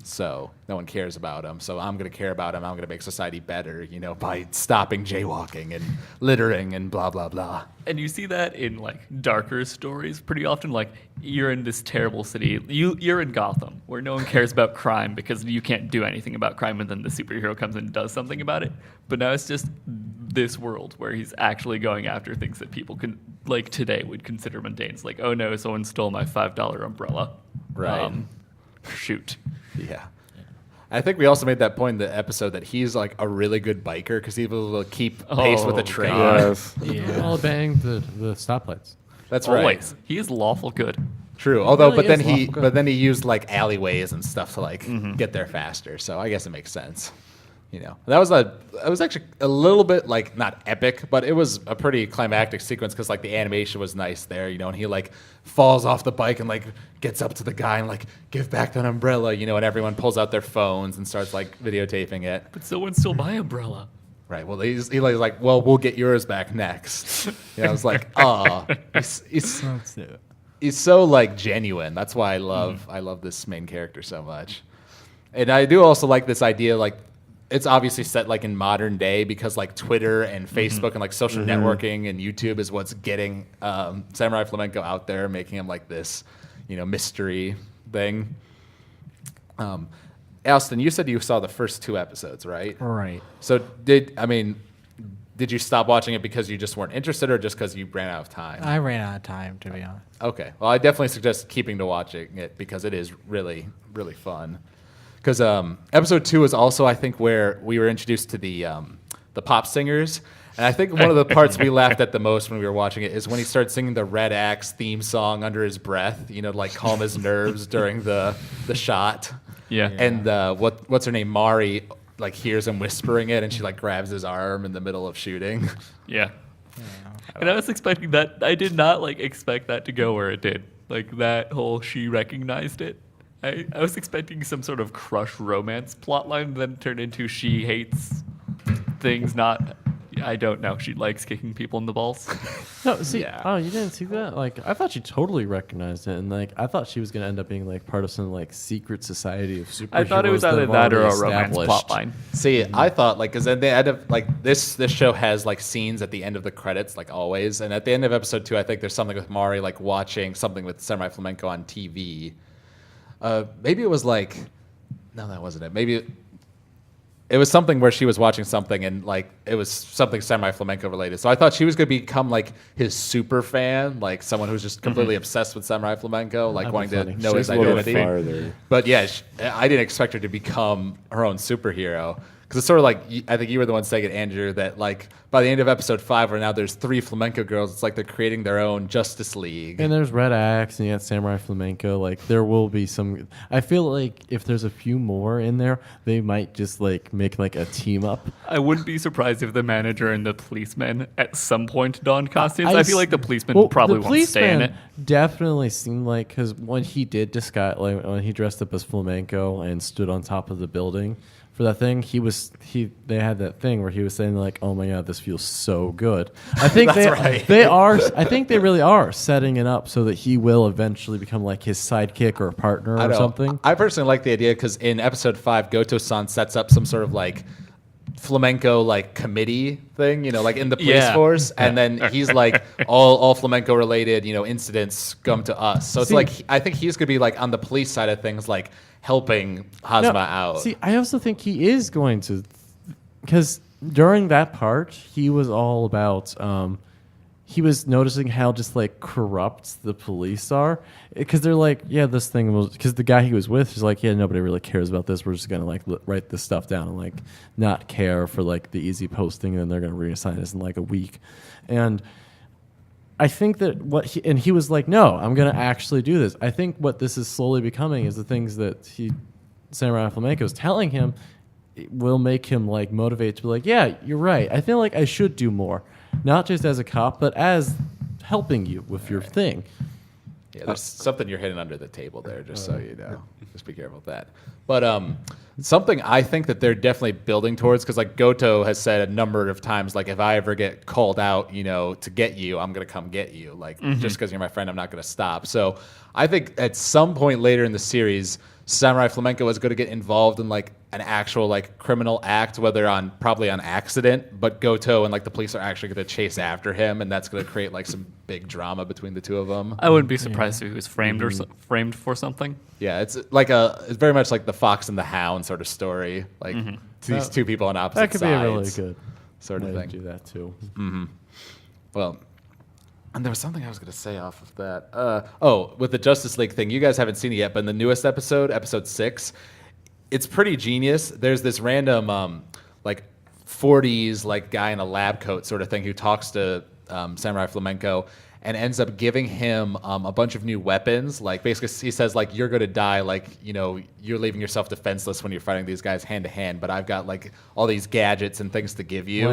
So no one cares about them. So I'm going to care about them. I'm going to make society better, by stopping jaywalking and littering and blah, blah, blah. And you see that in like darker stories pretty often. Like you're in this terrible city, you're in Gotham, where no one cares about crime because you can't do anything about crime, and then the superhero comes in and does something about it. But now it's just this world where he's actually going after things that people can, like today, would consider mundane. It's like, oh no, someone stole my $5 umbrella. Right. Shoot. Yeah. I think we also made that point in the episode that he's like a really good biker because he will keep pace with the Oh, train. God. Yes. All bang the stoplights. That's right. Always. He is lawful good. True. Although, really but is then lawful good. he used like alleyways and stuff to like get there faster. So I guess it makes sense. That was actually a little bit like not epic, but it was a pretty climactic sequence because like the animation was nice there, and he like falls off the bike and like gets up to the guy and like give back that umbrella, and everyone pulls out their phones and starts like videotaping it. But someone stole my umbrella. Right. Well, he's like, well, we'll get yours back next. I was like, oh, he's so like genuine. That's why I love this main character so much. And I do also like this idea, like it's obviously set like in modern day because like Twitter and Facebook and like social networking and YouTube is what's getting Samurai Flamenco out there, making him like this, mystery thing. Austin, you said you saw the first 2 episodes, right? Right. So did you stop watching it because you just weren't interested, or just because you ran out of time? I ran out of time, to be honest. Okay. Well, I definitely suggest keeping to watching it because it is really, really fun. Because episode 2 is also, I think, where we were introduced to the pop singers. And I think one of the parts we laughed at the most when we were watching it is when he started singing the Red Axe theme song under his breath, to like calm his nerves during the shot. Yeah. And what's her name, Mari, like hears him whispering it, and she like grabs his arm in the middle of shooting. Yeah. And I was expecting that. I did not like expect that to go where it did. Like that whole she recognized it. I was expecting some sort of crush romance plotline, then turned into she hates things. Not, I don't know. She likes kicking people in the balls. No, see, Yeah. oh, you didn't see that? Like, I thought she totally recognized it, and like, I thought she was gonna end up being like part of some like secret society of superheroes. I thought it was that either have that or a already romance established. plotline. See, I thought like because at the end of like this show has like scenes at the end of the credits like always, and at the end of episode 2, I think there's something with Mari like watching something with Samurai Flamenco on TV. Maybe it was like, no, that wasn't it. Maybe it was something where she was watching something and like it was something Samurai Flamenco related. So I thought she was going to become like his super fan, like someone who's just completely obsessed with Samurai Flamenco, like That'd wanting be to funny. know his She's a little identity. farther. But yeah, I didn't expect her to become her own superhero. Because it's sort of like, I think you were the one saying it, Andrew, that like by the end of episode 5, where now there's 3 Flamenco girls, it's like they're creating their own Justice League. And there's Red Axe, and you got Samurai Flamenco. Like, there will be some. I feel like if there's a few more in there, they might just like make like a team up. I wouldn't be surprised if the manager and the policeman at some point donned costumes. I I feel like the policeman Well, probably the won't stay in it. policeman definitely seemed like, because when he did disguise, like when he dressed up as flamenco and stood on top of the building for that thing, they had that thing where he was saying like, "Oh my god, this feels so good." I think I think they really are setting it up so that he will eventually become like his sidekick or partner I or know. something. I personally like the idea because in episode 5, Goto-san sets up some sort of like flamenco like committee thing, like in the police Yeah. force, and then he's like all flamenco related, incidents come to us. So it's See- like I think he's gonna be like on the police side of things, like helping Hazma No, out. See, I also think he is going to, because during that part, he was all about. He was noticing how just like corrupt the police are, because they're like, yeah, this thing was, because the guy he was with is like, yeah, nobody really cares about this. We're just gonna like write this stuff down and like not care for like the easy posting, and then they're gonna reassign us in like a week, and. I think that he was like, no, I'm going to actually do this. I think what this is slowly becoming is the things that Samurai Flamenco is telling him will make him like motivate to be like, yeah, you're right. I feel like I should do more, not just as a cop, but as helping you with your thing. Yeah, there's something you're hitting under the table there, just so you know. Just be careful with that. But something I think that they're definitely building towards, because like Goto has said a number of times, like if I ever get called out, to get you, I'm gonna come get you. Like just because you're my friend, I'm not gonna stop. So I think at some point later in the series, Samurai Flamenco is going to get involved in like an actual like criminal act, whether probably on accident, but Goto and like the police are actually going to chase after him, and that's going to create like some big drama between the two of them. I wouldn't be surprised if he was framed or framed for something. Yeah, it's very much like the Fox and the Hound sort of story, like these two people on opposite That could be a really sides good sort of way thing. to do that too. Well, and there was something I was going to say off of that. With the Justice League thing, you guys haven't seen it yet, but in the newest episode 6, it's pretty genius. There's this random, like 40s like guy in a lab coat sort of thing who talks to Samurai Flamenco and ends up giving him a bunch of new weapons. Like basically he says like, you're going to die. Like, you're leaving yourself defenseless when you're fighting these guys hand to hand, but I've got like all these gadgets and things to give you.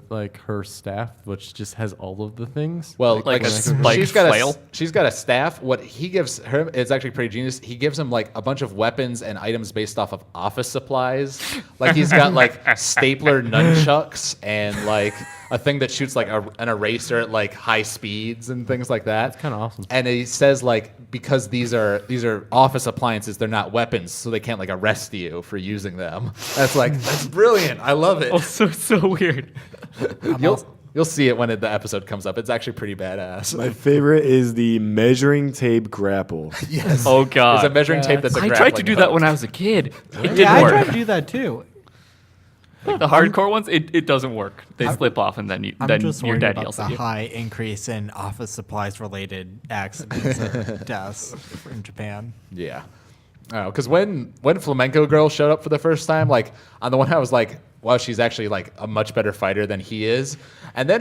Like her staff, which just has all of the things. Well, Like a she's spiked got flail? she's got a staff. What he gives her is actually pretty genius. He gives him like a bunch of weapons and items based off of office supplies. Like he's got like stapler nunchucks and like a thing that shoots like an eraser at like high speeds and things like that. That's kinda awesome. And he says like, because these are office appliances, they're not weapons, so they can't like arrest you for using them. That's brilliant. I love it. So weird. You'll see it when the episode comes up. It's actually pretty badass. My favorite is the measuring tape grapple. Yes. Oh god. It's a measuring tape that's a I tried to grappling do that hook. when I was a kid. It didn't Yeah, I work. tried to do that too. Like the hardcore ones, it doesn't work. They slip off, and then I'm just your worried dad about yells the at you. high increase in office supplies related accidents and deaths in Japan. Yeah. Because when Flamenco Girl showed up for the first time, like on the one hand, I was like, while she's actually like a much better fighter than he is. And then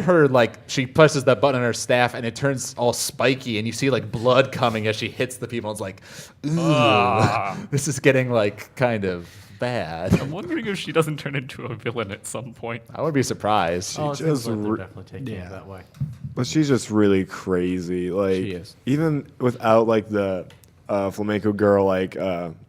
she presses that button on her staff and it turns all spiky and you see like blood coming as she hits the people. It's like, ooh, this is getting like kind of bad. I'm wondering if she doesn't turn into a villain at some point. I wouldn't be surprised. Oh, it just seems like they're re- definitely taking it that way. But she's just really crazy. Like She is. even without like the Flamenco Girl like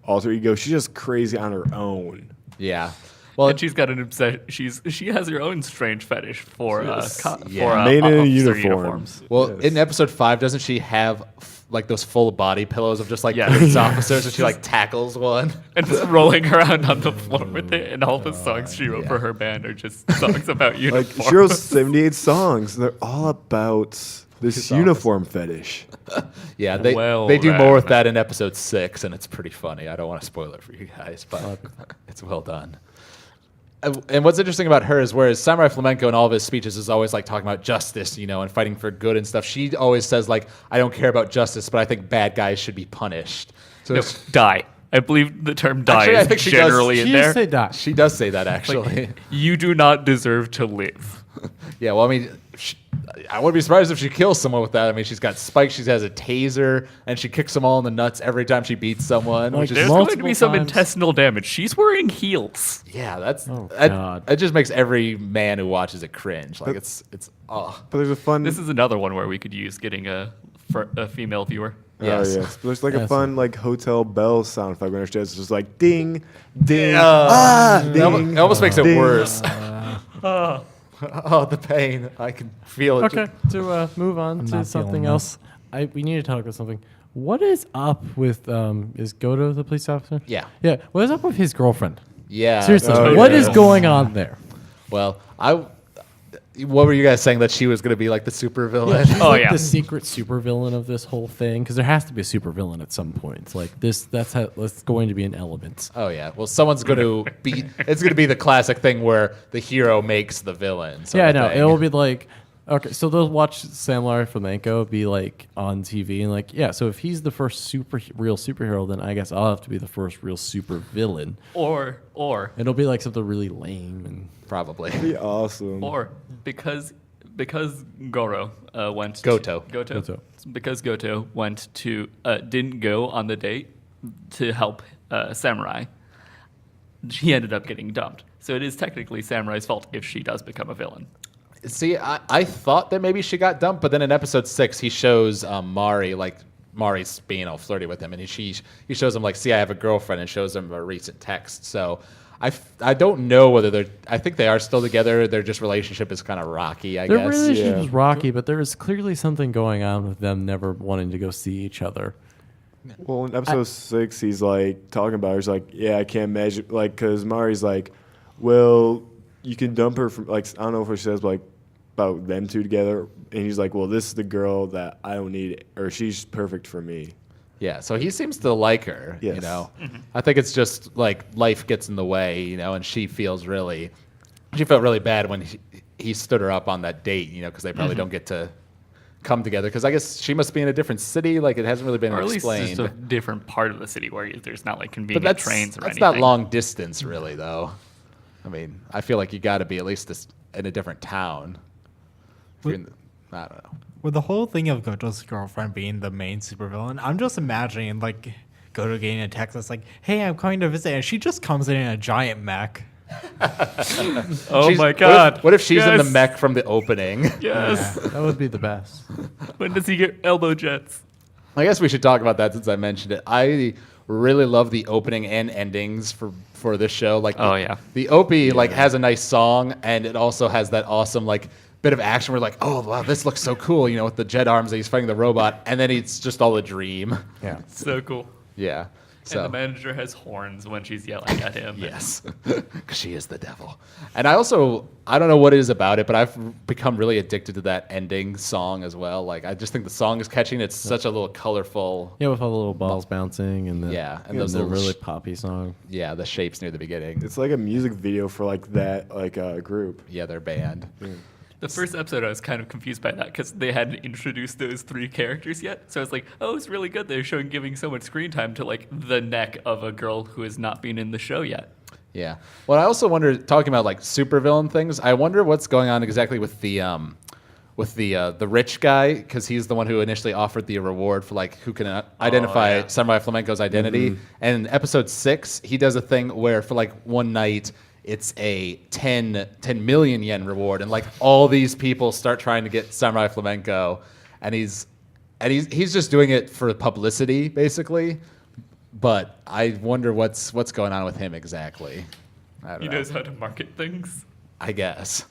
alter ego, she's just crazy on her own. Yeah. Well, And she's got an obsession. She has her own strange fetish for Yeah. Made in a officer uniform. uniforms. well, Yes. in episode 5, doesn't she have like those full body pillows of just like Yeah. police officers and she like tackles one? And just rolling around on the floor with it. And all the songs she wrote for her band are just songs about Like uniforms. she wrote 78 songs. They're all about this uniform fetish. Yeah, they Well do more with then. that in episode 6, and it's pretty funny. I don't want to spoil it for you guys, but it's well done. And what's interesting about her is whereas Samurai Flamenco in all of his speeches is always like talking about justice, and fighting for good and stuff, she always says like, I don't care about justice, but I think bad guys should be punished. So No, die. I believe the term die Actually, I is think she does. generally in She there. just say die. she does say that actually. Like, you do not deserve to live. Yeah, well, I mean, I wouldn't be surprised if she kills someone with that. I mean, she's got spikes, she has a taser, and she kicks them all in the nuts every time she beats someone. Like, Which is, There's going to multiple be some times. intestinal damage. She's wearing heels. yeah, that's Oh, that, God. that just makes every man who watches it cringe. Like it's oh But there's a fun. This is another one where we could use getting a female viewer. yes. Oh, yes. But there's like a Yes. fun like hotel bell sound effect when it's just like ding, ding, It almost makes it ding. worse. Oh, the pain! I can feel it. Okay, to move on I'm to not something feeling else. We need to talk about something. What is up with is Goto the police officer? Yeah. Yeah. What is up with his girlfriend? Yeah. Seriously, Oh, what yeah. is going on there? Well, what were you guys saying that she was going to be like the super villain? She's Oh, like yeah. the secret supervillain of this whole thing because there has to be a supervillain at some point. It's like this. That's going to be an element. Oh yeah. Well, someone's going to be. It's going to be the classic thing where the hero makes the villain. sort Yeah, I of know. thing. It will be like, okay, so they'll watch Samurai Flamenco be like on TV and like, yeah, so if he's the first real superhero, then I guess I'll have to be the first real super villain. Or It'll be like something really lame and probably. be awesome. because Goro went Goto. Goto. Because Goto went to didn't go on the date to help Samurai, he ended up getting dumped. So it is technically Samurai's fault if she does become a villain. See, I thought that maybe she got dumped, but then in episode 6, he shows Mari, like, Mari's being all flirty with him, and he shows him, like, see, I have a girlfriend, and shows him a recent text. So I don't know whether I think they are still together. Their just relationship is kind of rocky, I their guess. relationship Yeah. is rocky, but there is clearly something going on with them never wanting to go see each other. Well, in episode 6, he's like talking about. He's like, yeah, I can't imagine, like, because Mari's like, well, you can dump her from, like, I don't know if she says like about them two together, and he's like, well, this is the girl that I don't need, or she's perfect for me. Yeah, so he seems to like her, Yes. I think it's just like life gets in the way, and she felt really bad when he stood her up on that date, because they probably don't get to come together because I guess she must be in a different city. Like it hasn't really been Or at least explained. just a different part of the city where there's not like but convenient that's trains or that's anything. not long distance, really, though. I mean, I feel like you got to be at least in a different town. If you're I don't know. With the whole thing of Goto's girlfriend being the main supervillain, I'm just imagining like Goto getting a text that's like, "Hey, I'm coming to visit," and she just comes in a giant mech. Oh She's- my god! What if she's in the Yes! mech from the opening? Yes. That would be the best. When does he get elbow jets? I guess we should talk about that since I mentioned it. I really love the opening and endings for this show. Like, Oh, yeah. the OP like has a nice song, and it also has that awesome like bit of action where like, oh wow, this looks so cool, with the jet arms that he's fighting the robot, and then it's just all a dream. Yeah. So cool. Yeah. So And the manager has horns when she's yelling at him. yes, because she is the devil. And I don't know what it is about it, but I've become really addicted to that ending song as well. Like I just think the song is catching. It's such a little colorful. Yeah, with all the little balls bouncing and And those the little really poppy song. Yeah, the shapes near the beginning. It's like a music video for like that group. Yeah, they're banned. The first episode, I was kind of confused by that because they hadn't introduced those three characters yet. So I was like, oh, it's really good. They're giving so much screen time to like the neck of a girl who has not been in the show yet. Yeah. Well, I also wonder, talking about like supervillain things, I wonder what's going on exactly with the rich guy, because he's the one who initially offered the reward for like who can identify Samurai Flamenco's identity. And in episode 6, he does a thing where for like one night it's a 10 million yen reward, and like all these people start trying to get Samurai Flamenco, and he's just doing it for publicity basically. But I wonder what's going on with him exactly. I don't He know. knows how to market things. I guess.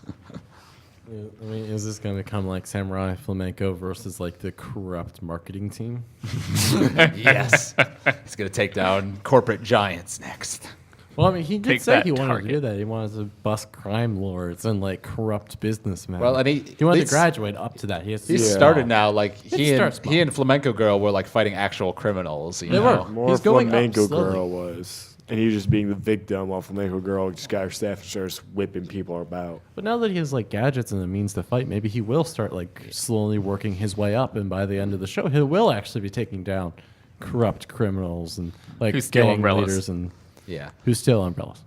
I mean, is this going to become like Samurai Flamenco versus like the corrupt marketing team? Yes. He's going to take down corporate giants next. Well, I mean, he did Take say that, he wanted Target. to do that. He wanted to bust crime lords and like corrupt businessmen. Well, and he wanted to this- graduate up to that. He's He's started now. Like he starts and Flamenco Girl were like fighting actual criminals. You They know? were. More He's going up Flamenco slowly. Girl was. And he was just being the victim while Flamenco Girl just got her staff and starts whipping people about. But now that he has like gadgets and a means to fight, maybe he will start like slowly working his way up, and by the end of the show, he will actually be taking down corrupt criminals and like Who steal gang umbrellas. leaders and Yeah. who steal umbrellas.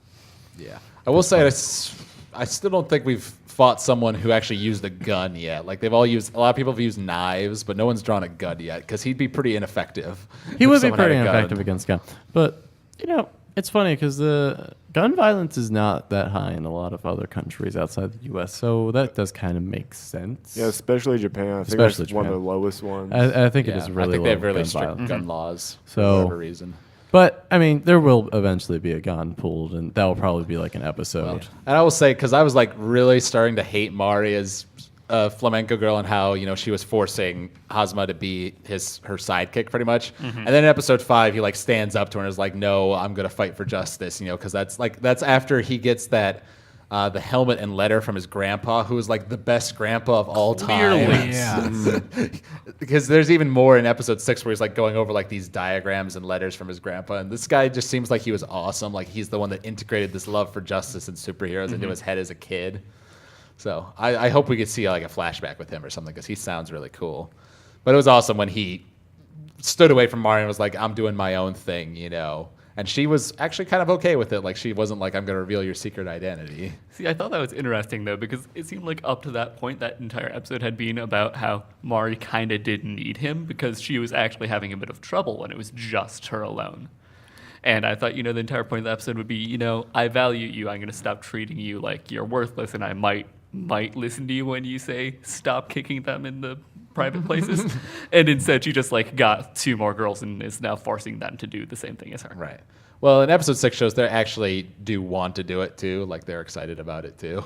Yeah. I will say I still don't think we've fought someone who actually used a gun yet. Like they've all used, a lot of people have used knives, but no one's drawn a gun yet because he'd be pretty ineffective. He if would be someone had pretty a gun. ineffective against gun. But, you know, it's funny because the gun violence is not that high in a lot of other countries outside the U.S., so that does kind of make sense. Yeah, especially Japan. I think Especially that's one of the Japan. lowest ones. I think it Yeah, is really I think low they have really gun strict violence. gun laws for So- whatever reason. But, I mean, there will eventually be a gun pulled, and that will probably be like an episode. And I will say, because I was like really starting to hate Mari as a Flamenco Girl and how she was forcing Hazma to be her sidekick pretty much. And then in episode 5, he like stands up to her and is like, "No, I'm gonna fight for justice," because that's after he gets that. The helmet and letter from his grandpa, who was like the best grandpa of all time. Clearly. Yeah. Because there's even more in episode 6 where he's like going over like these diagrams and letters from his grandpa, and this guy just seems like he was awesome. Like he's the one that integrated this love for justice and superheroes into his head as a kid. So I hope we could see like a flashback with him or something, because he sounds really cool. But it was awesome when he stood away from Mario and was like, "I'm doing my own thing," And she was actually kind of okay with it. Like she wasn't like, "I'm going to reveal your secret identity." See, I thought that was interesting, though, because it seemed like up to that point, that entire episode had been about how Mari kind of didn't need him because she was actually having a bit of trouble when it was just her alone. And I thought, the entire point of the episode would be, I value you. I'm going to stop treating you like you're worthless, and I might listen to you when you say stop kicking them in the private places. And instead, she just like got 2 more girls and is now forcing them to do the same thing as her. Right. Well, in episode 6 shows they actually do want to do it too. Like they're excited about it too.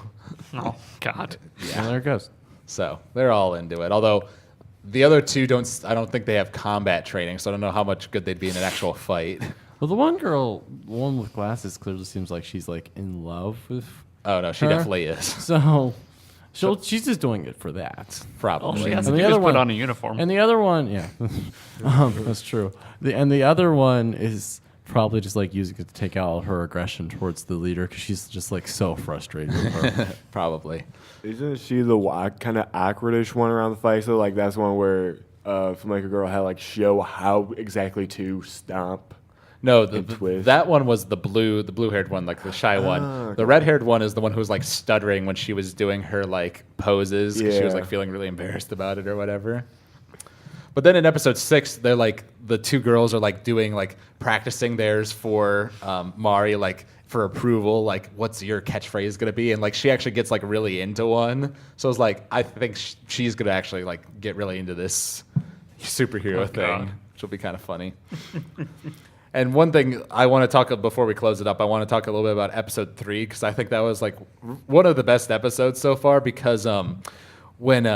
Oh, God. And there it goes. So they're all into it. Although the other 2 I don't think they have combat training, so I don't know how much good they'd be in an actual fight. Well, the one with glasses, clearly seems like she's like in love with. Oh no, she Her? definitely is. So she's just doing it for that. All Probably. she has to And do the is other put one- on a uniform. And the other one, yeah, that's true. The other one is probably just like using it to take out her aggression towards the leader because she's just like so frustrated with her. Probably. Isn't she the kind of awkwardish one around the fight? So like that's one where Flamenco Girl had like show how exactly to stomp. No, And twist. that one was the blue-haired one, like the shy one. okay. The red-haired one is the one who was like stuttering when she was doing her like poses because she was Yeah. like feeling really embarrassed about it or whatever. But then in episode 6, they're like the 2 girls are like doing like practicing theirs for Mari, like for approval, like what's your catchphrase gonna be, and like she actually gets like really into one. So it's like I think she's gonna actually like get really into this superhero Oh, thing, God. which will be kind of funny. And one thing I want to talk before we close it up, I want to talk a little bit about episode 3 because I think that was like one of the best episodes so far. Because when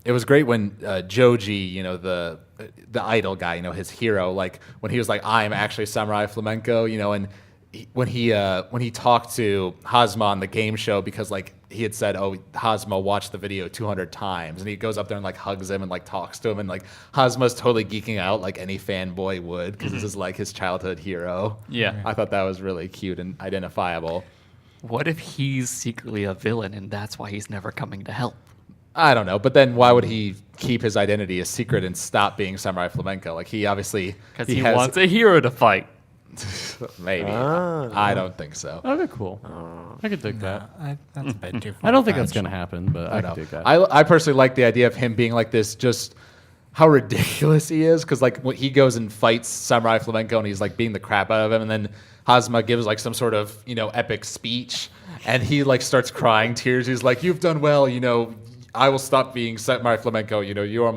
it was great when Joji, the idol guy, his hero, like when he was like, "I'm actually Samurai Flamenco," and when he talked to Hazma on the game show, because like he had said, "Oh, Hazma watched the video 200 times," and he goes up there and like hugs him and like talks to him, and like Hazma's totally geeking out like any fanboy would, because this is like his childhood hero. Yeah. I thought that was really cute and identifiable. What if he's secretly a villain and that's why he's never coming to help? I don't know, but then why would he keep his identity a secret and stop being Samurai Flamenco? Like he obviously Because he wants a hero to fight. Maybe. Ah. I don't think so. That'd be cool. I could dig that. That's a bit too I don't think that's far-fetched. gonna happen, but I could dig that. I personally like the idea of him being like this, just how ridiculous he is. Because like when he goes and fights Samurai Flamenco and he's like beating the crap out of him, and then Hazma gives like some sort of epic speech, and he like starts crying tears. He's like, "You've done well, I will stop being Samurai Flamenco. You are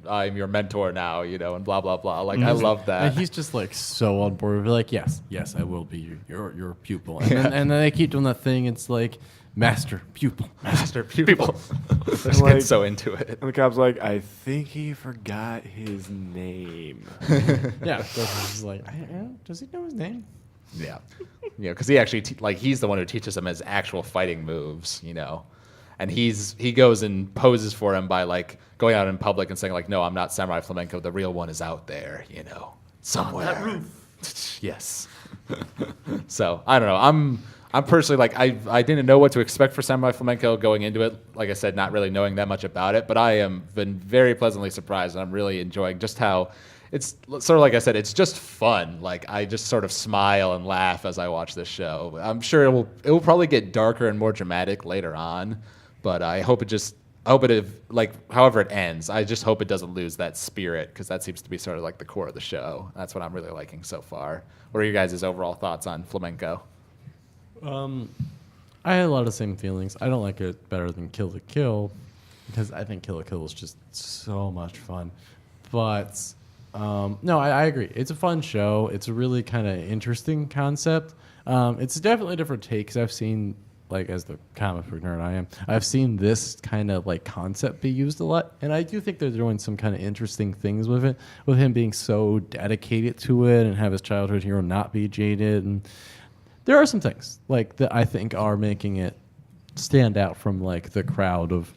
I'm your mentor now. And blah blah blah." Like I love that. And he's just like so on board. We're like, yes, I will be your pupil. And then they keep doing that thing. It's like master pupil. Master pupil. They're just getting so into it. And the cop's like, I think he forgot his name. Yeah, so he's like, does he know his name? Yeah, because he actually he's the one who teaches him his actual fighting moves. And he goes and poses for him by like going out in public and saying like, "No, I'm not Samurai Flamenco. The real one is out there, somewhere." On that roof. Yes. So I don't know. I'm personally like I didn't know what to expect for Samurai Flamenco going into it. Like I said, not really knowing that much about it, but I am been very pleasantly surprised, and I'm really enjoying just how it's sort of like I said, it's just fun. Like I just sort of smile and laugh as I watch this show. I'm sure it will probably get darker and more dramatic later on, but I hope however it ends, I just hope it doesn't lose that spirit, because that seems to be sort of like the core of the show. That's what I'm really liking so far. What are your guys' overall thoughts on Flamenco? I had a lot of the same feelings. I don't like it better than Kill la Kill, because I think Kill la Kill is just so much fun. But no, I agree. It's a fun show. It's a really kind of interesting concept. It's definitely a different take, because I've seen, like, as the comic book nerd I am, I've seen this kind of like concept be used a lot, and I do think they're doing some kind of interesting things with it, with him being so dedicated to it and have his childhood hero not be jaded. And there are some things like that I think are making it stand out from like the crowd of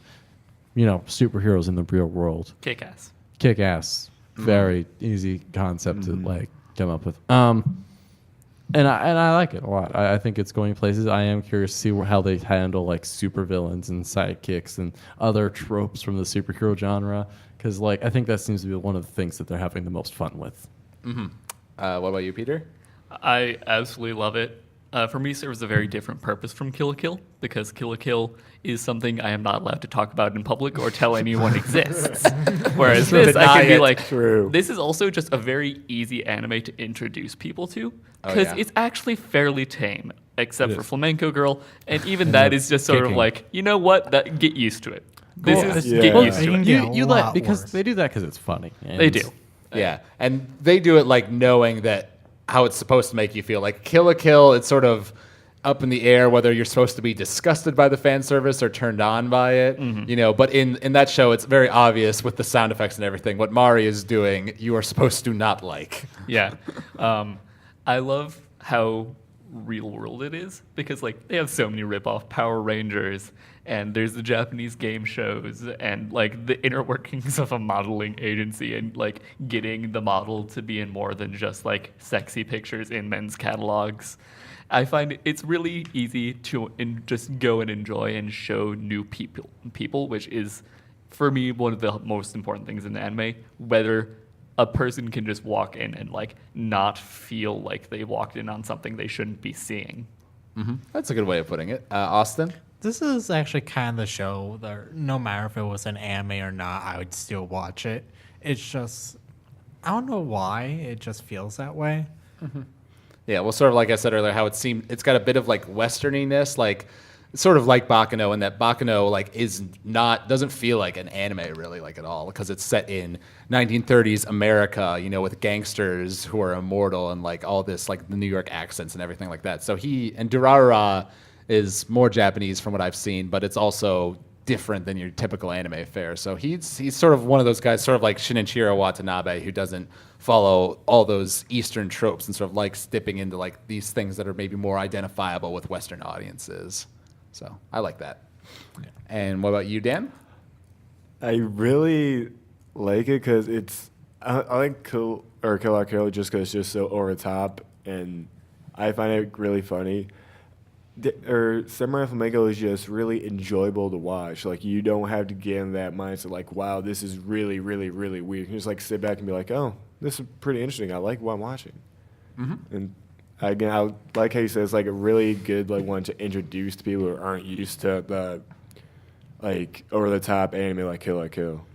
superheroes in the real world. Kick ass. Kick ass, very easy concept to like come up with. And I like it a lot. I think it's going places. I am curious to see how they handle like supervillains and sidekicks and other tropes from the superhero genre, because like I think that seems to be one of the things that they're having the most fun with. What about you, Peter? I absolutely love it. For me, it serves a very different purpose from Kill la Kill, because Kill la Kill is something I am not allowed to talk about in public or tell anyone exists. Whereas this, I can be like, True. this is also just a very easy anime to introduce people to, Oh, because yeah. it's actually fairly tame, except It for is. Flamenco Girl, and even that is just sort of kicking. like, you know what? Get used to it. This Cool. is Yeah. get Well, used to it. You let lot because worse. they do that because it's funny. And They do. Yeah, and they do it like knowing that how it's supposed to make you feel. Like Kill la Kill, it's sort of up in the air whether you're supposed to be disgusted by the fan service or turned on by it. But in that show, it's very obvious with the sound effects and everything. What Mari is doing, you are supposed to not like. Yeah. I love how real world it is, because like they have so many rip-off Power Rangers, and there's the Japanese game shows, and like the inner workings of a modeling agency, and like getting the model to be in more than just like sexy pictures in men's catalogs. I find it's really easy to just go and enjoy and show new people, which is for me one of the most important things in anime, whether a person can just walk in and like not feel like they walked in on something they shouldn't be seeing. That's a good way of putting it. Austin? This is actually kind of the show that no matter if it was an anime or not, I would still watch it. It's just, I don't know why, it just feels that way. Yeah, well, sort of like I said earlier, how it's got a bit of like westerniness, like sort of like Baccano, in that Baccano like doesn't feel like an anime really like at all, because it's set in 1930s America, with gangsters who are immortal and like all this like the New York accents and everything like that. So Durarara is more Japanese from what I've seen, but it's also different than your typical anime fare. So he's sort of one of those guys, sort of like Shinichiro Watanabe, who doesn't follow all those Eastern tropes and sort of likes dipping into like these things that are maybe more identifiable with Western audiences. So I like that. Yeah. And what about you, Dan? I really like it because I like Kill la Kill just because it's just so over the top, and I find it really funny. Samurai Flamenco is just really enjoyable to watch. Like, you don't have to get in that mindset like, wow, this is really, really, really weird. You can just like sit back and be like, oh, this is pretty interesting. I like what I'm watching. And again, I like how you said it's like a really good like one to introduce to people who aren't used to the like over the top anime like Kill la Kill.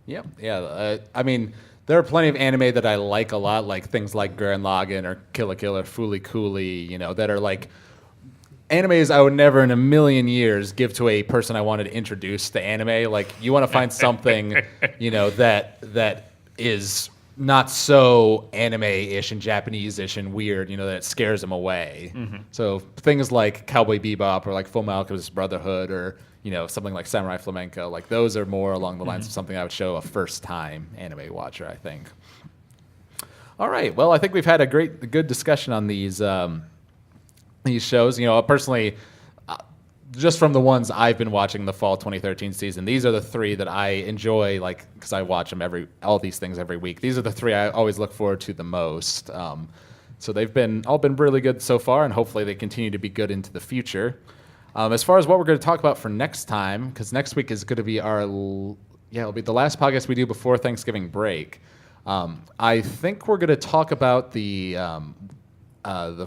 Yep. Yeah. I mean, there are plenty of anime that I like a lot, like things like Gurren Lagann or Kill la Kill or Fooly Cooly, that are like animes I would never in a million years give to a person I wanted to introduce to anime. Like, you want to find something, that is not so anime-ish and Japanese-ish and weird, that scares them away. So things like Cowboy Bebop or like Full Metal Alchemist Brotherhood or, something like Samurai Flamenco, like those are more along the lines of something I would show a first-time anime watcher, I think. All right. Well, I think we've had a good discussion on these shows. Personally, just from the ones I've been watching the fall 2013 season, these are the three that I enjoy, like, because I watch them all these things every week. These are the three I always look forward to the most. So they've all been really good so far, and hopefully they continue to be good into the future. As far as what we're going to talk about for next time, because next week is going to be it'll be the last podcast we do before Thanksgiving break. I think we're going to talk about the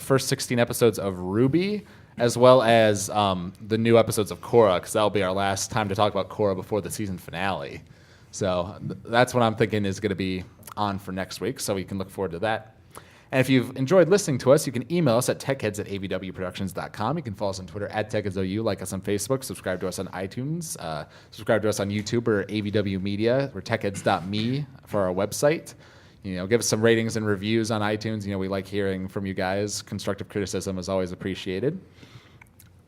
first 16 episodes of Ruby, as well as the new episodes of Korra, because that'll be our last time to talk about Korra before the season finale. So that's what I'm thinking is going to be on for next week, so you can look forward to that. And if you've enjoyed listening to us, you can email us at techheads@avwproductions.com. You can follow us on Twitter @techheadsou, like us on Facebook, subscribe to us on iTunes, subscribe to us on YouTube or AVW Media, or techheads.me for our website. Give us some ratings and reviews on iTunes. We like hearing from you guys. Constructive criticism is always appreciated.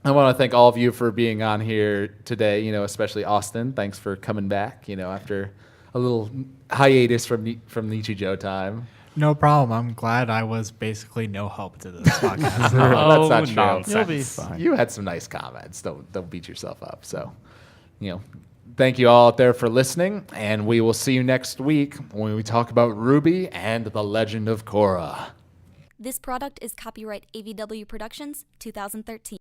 I want to thank all of you for being on here today, especially Austin. Thanks for coming back, after a little hiatus from Nichijou time. No problem. I'm glad I was basically no help to this podcast. That's not true. Nonsense. You'll be fine. You had some nice comments. Don't beat yourself up. So, thank you all out there for listening, and we will see you next week when we talk about Ruby and the Legend of Korra. This product is copyright AVW Productions 2013.